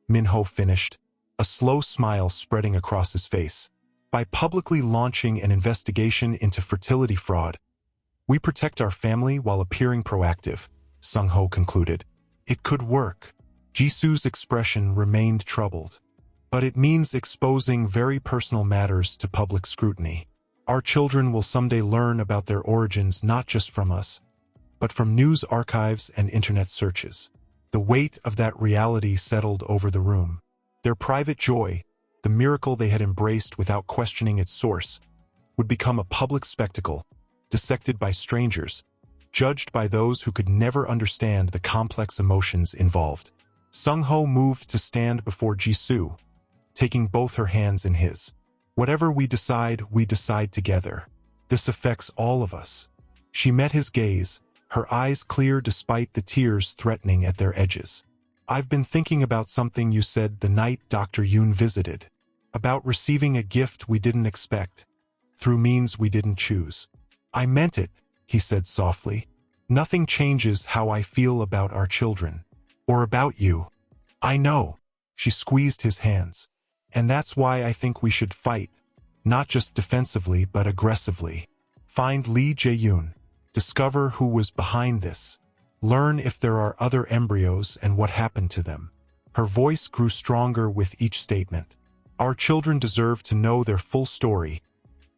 Speaker 1: Minho finished, a slow smile spreading across his face. By publicly launching an investigation into fertility fraud, we protect our family while appearing proactive, Sung-ho concluded. It could work. Jisoo's expression remained troubled. But it means exposing very personal matters to public scrutiny. Our children will someday learn about their origins not just from us, but from news archives and internet searches. The weight of that reality settled over the room. Their private joy, the miracle they had embraced without questioning its source, would become a public spectacle, dissected by strangers, judged by those who could never understand the complex emotions involved. Sung-ho moved to stand before Jisoo, taking both her hands in his. Whatever we decide together. This affects all of us. She met his gaze, her eyes clear despite the tears threatening at their edges. I've been thinking about something you said the night Dr. Yoon visited. About receiving a gift we didn't expect, through means we didn't choose. I meant it, he said softly. Nothing changes how I feel about our children. Or about you. I know. She squeezed his hands. And that's why I think we should fight, not just defensively but aggressively. Find Lee Jae-yoon. Discover who was behind this. Learn if there are other embryos and what happened to them. Her voice grew stronger with each statement. Our children deserve to know their full story,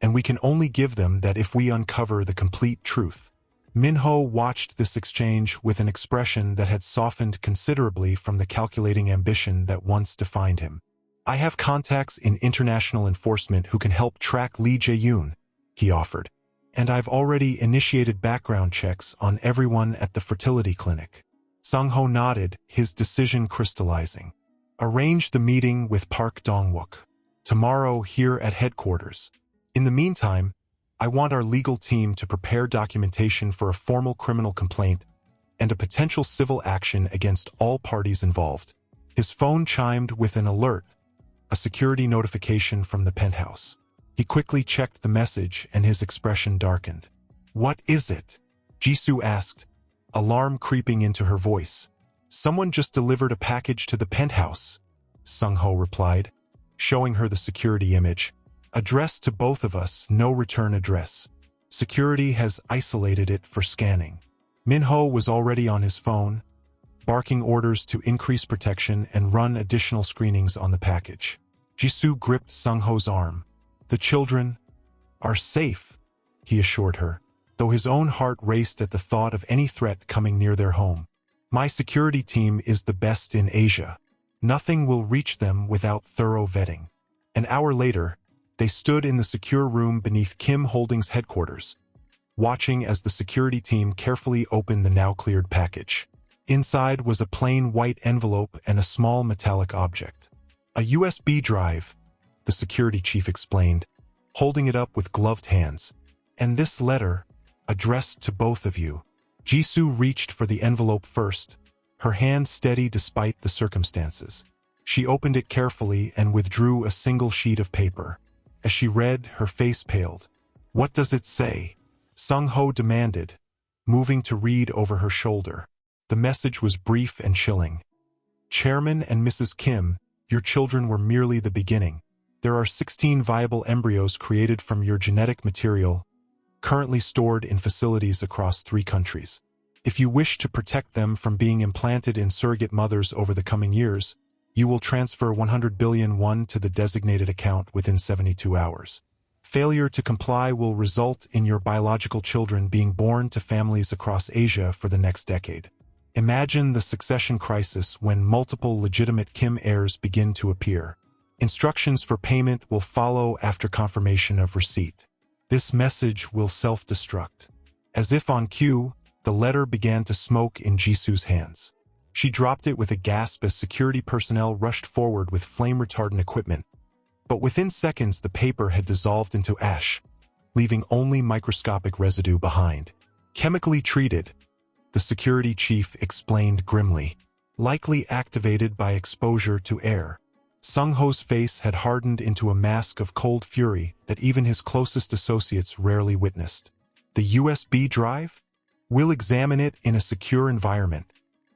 Speaker 1: and we can only give them that if we uncover the complete truth. Minho watched this exchange with an expression that had softened considerably from the calculating ambition that once defined him. I have contacts in international enforcement who can help track Lee Jae-yoon, he offered. And I've already initiated background checks on everyone at the fertility clinic. Sung-ho nodded, his decision crystallizing. Arrange the meeting with Park Dong-wook. Tomorrow here at headquarters. In the meantime, I want our legal team to prepare documentation for a formal criminal complaint and a potential civil action against all parties involved. His phone chimed with an alert, a security notification from the penthouse. He quickly checked the message and his expression darkened. What is it? Jisoo asked, alarm creeping into her voice. Someone just delivered a package to the penthouse, Sung-ho replied, showing her the security image. Addressed to both of us, no return address. Security has isolated it for scanning. Minho was already on his phone, barking orders to increase protection and run additional screenings on the package. Jisoo gripped Sung-ho's arm. The children are safe, he assured her, though his own heart raced at the thought of any threat coming near their home. My security team is the best in Asia. Nothing will reach them without thorough vetting. An hour later, they stood in the secure room beneath Kim Holdings' headquarters, watching as the security team carefully opened the now-cleared package. Inside was a plain white envelope and a small metallic object. A USB drive, the security chief explained, holding it up with gloved hands. And this letter, addressed to both of you. Jisoo reached for the envelope first, her hand steady despite the circumstances. She opened it carefully and withdrew a single sheet of paper. As she read, her face paled. What does it say? Sung-ho demanded, moving to read over her shoulder. The message was brief and chilling. Chairman and Mrs. Kim, your children were merely the beginning. There are 16 viable embryos created from your genetic material, currently stored in facilities across 3 countries. If you wish to protect them from being implanted in surrogate mothers over the coming years, you will transfer 100 billion won to the designated account within 72 hours. Failure to comply will result in your biological children being born to families across Asia for the next decade. Imagine the succession crisis when multiple legitimate Kim heirs begin to appear. Instructions for payment will follow after confirmation of receipt. This message will self-destruct. As if on cue, the letter began to smoke in Jisoo's hands. She dropped it with a gasp as security personnel rushed forward with flame-retardant equipment. But within seconds, the paper had dissolved into ash, leaving only microscopic residue behind. Chemically treated, the security chief explained grimly. Likely activated by exposure to air. Sung-ho's face had hardened into a mask of cold fury that even his closest associates rarely witnessed. The USB drive? We'll examine it in a secure environment,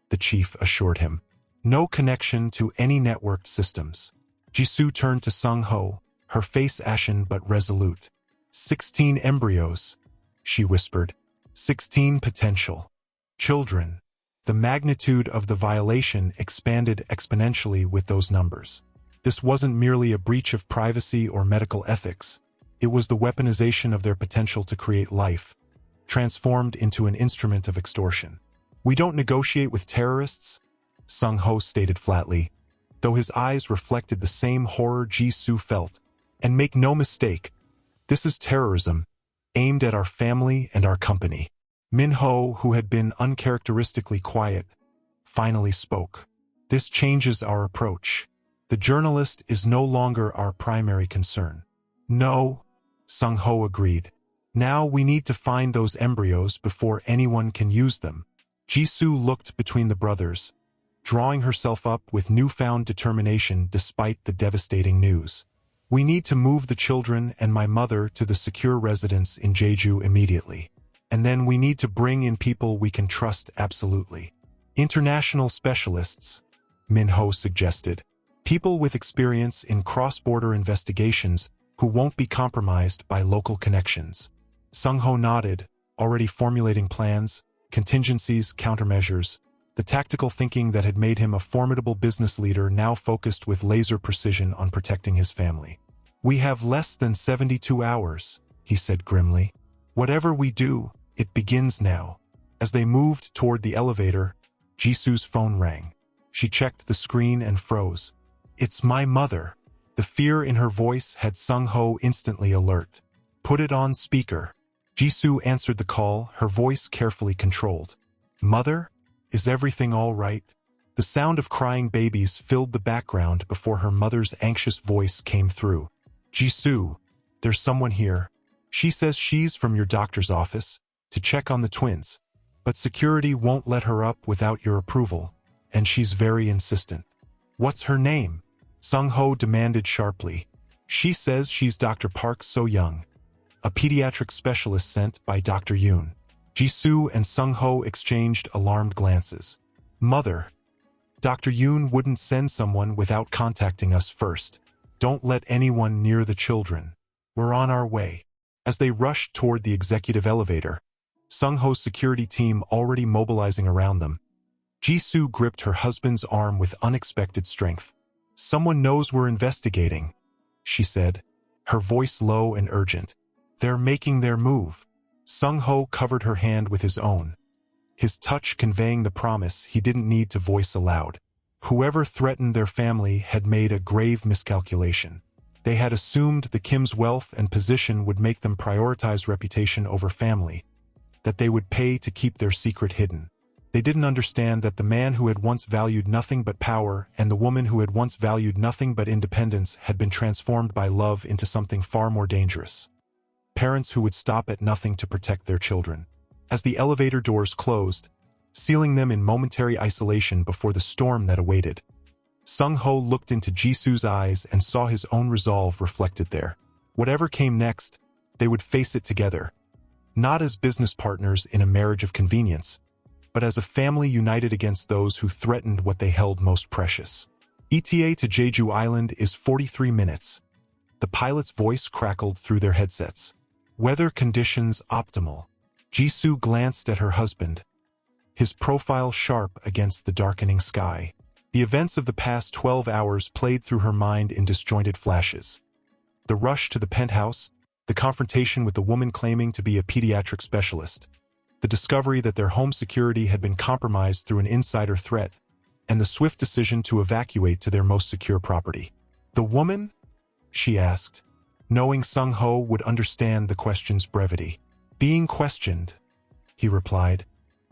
Speaker 1: the chief assured him. No connection to any networked systems. Jisoo turned to Sung-ho, her face ashen but resolute. 16 embryos, she whispered. 16 potential children. The magnitude of the violation expanded exponentially with those numbers. This wasn't merely a breach of privacy or medical ethics. It was the weaponization of their potential to create life, transformed into an instrument of extortion. We don't negotiate with terrorists, Sung-ho stated flatly, though his eyes reflected the same horror Jisoo felt. And make no mistake, this is terrorism, aimed at our family and our company. Minho, who had been uncharacteristically quiet, finally spoke. This changes our approach. The journalist is no longer our primary concern. No, Sung-ho agreed. Now we need to find those embryos before anyone can use them. Jisoo looked between the brothers, drawing herself up with newfound determination despite the devastating news. We need to move the children and my mother to the secure residence in Jeju immediately. And then we need to bring in people we can trust absolutely. International specialists, Minho suggested. People with experience in cross-border investigations who won't be compromised by local connections. Sung-ho nodded, already formulating plans, contingencies, countermeasures. The tactical thinking that had made him a formidable business leader now focused with laser precision on protecting his family. We have less than 72 hours, he said grimly. Whatever we do, it begins now. As they moved toward the elevator, Jisoo's phone rang. She checked the screen and froze. It's my mother. The fear in her voice had Sung-ho instantly alert. Put it on speaker. Jisoo answered the call, her voice carefully controlled. Mother? Is everything all right? The sound of crying babies filled the background before her mother's anxious voice came through. Jisoo, there's someone here. She says she's from your doctor's office to check on the twins, but security won't let her up without your approval, and she's very insistent. What's her name? Sung-ho demanded sharply. She says she's Dr. Park So-young, a pediatric specialist sent by Dr. Yoon. Jisoo and Sung-ho exchanged alarmed glances. Mother, Dr. Yoon wouldn't send someone without contacting us first. Don't let anyone near the children. We're on our way. As they rushed toward the executive elevator, Sung-ho's security team already mobilizing around them, Jisoo gripped her husband's arm with unexpected strength. Someone knows we're investigating, she said, her voice low and urgent. They're making their move. Sung-ho covered her hand with his own, his touch conveying the promise he didn't need to voice aloud. Whoever threatened their family had made a grave miscalculation. They had assumed the Kim's wealth and position would make them prioritize reputation over family, that they would pay to keep their secret hidden. They didn't understand that the man who had once valued nothing but power and the woman who had once valued nothing but independence had been transformed by love into something far more dangerous. Parents who would stop at nothing to protect their children. As the elevator doors closed, sealing them in momentary isolation before the storm that awaited, Sung-ho looked into Jisoo's eyes and saw his own resolve reflected there. Whatever came next, they would face it together, not as business partners in a marriage of convenience, but as a family united against those who threatened what they held most precious. ETA to Jeju Island is 43 minutes. The pilot's voice crackled through their headsets. Weather conditions optimal. Jisoo glanced at her husband, his profile sharp against the darkening sky. The events of the past 12 hours played through her mind in disjointed flashes. The rush to the penthouse, the confrontation with the woman claiming to be a pediatric specialist, the discovery that their home security had been compromised through an insider threat, and the swift decision to evacuate to their most secure property. The woman? She asked, knowing Sung-ho would understand the question's brevity. Being questioned, he replied,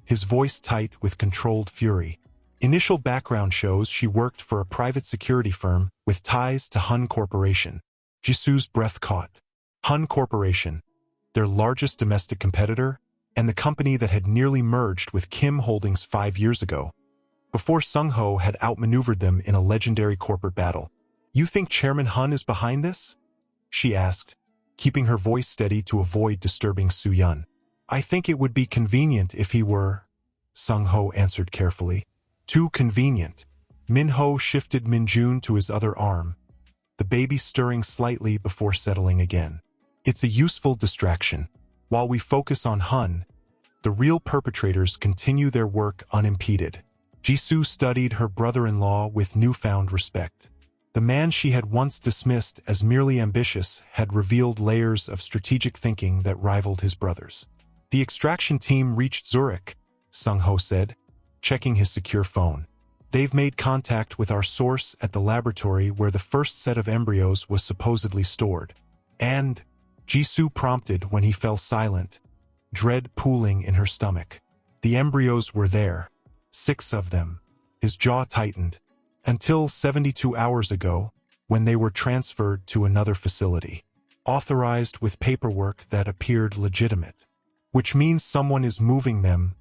Speaker 1: his voice tight with controlled fury. Initial background shows she worked for a private security firm with ties to Hun Corporation. Jisoo's breath caught. Hun Corporation, their largest domestic competitor, and the company that had nearly merged with Kim Holdings 5 years ago, before Sung-ho had outmaneuvered them in a legendary corporate battle. You think Chairman Hun is behind this? She asked, keeping her voice steady to avoid disturbing Su-yun. I think it would be convenient if he were, Sung-ho answered carefully. Too convenient. Minho shifted Minjun to his other arm, the baby stirring slightly before settling again. It's a useful distraction. While we focus on Hun, the real perpetrators continue their work unimpeded. Jisoo studied her brother-in-law with newfound respect. The man she had once dismissed as merely ambitious had revealed layers of strategic thinking that rivaled his brother's. The extraction team reached Zurich, Sung-ho said, checking his secure phone. They've made contact with our source at the laboratory where the first set of embryos was supposedly stored. And, Jisoo prompted when he fell silent, dread pooling in her stomach. The embryos were there, 6 of them. His jaw tightened. Until 72 hours ago, when they were transferred to another facility, authorized with paperwork that appeared legitimate. Which means someone is moving them,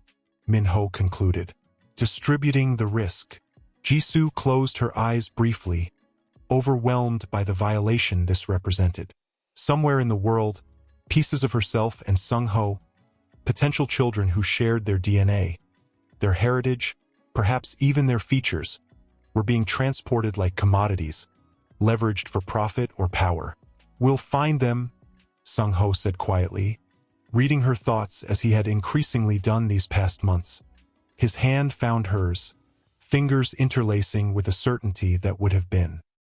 Speaker 1: Minho concluded. Distributing the risk. Jisoo closed her eyes briefly, overwhelmed by the violation this represented. Somewhere in the world, pieces of herself and Sung-ho, potential children who shared their DNA, their heritage, perhaps even their features, were being transported like commodities, leveraged for profit or power. We'll find them, Sung-ho said quietly, reading her thoughts as he had increasingly done these past months. His hand found hers, fingers interlacing with a certainty that would have been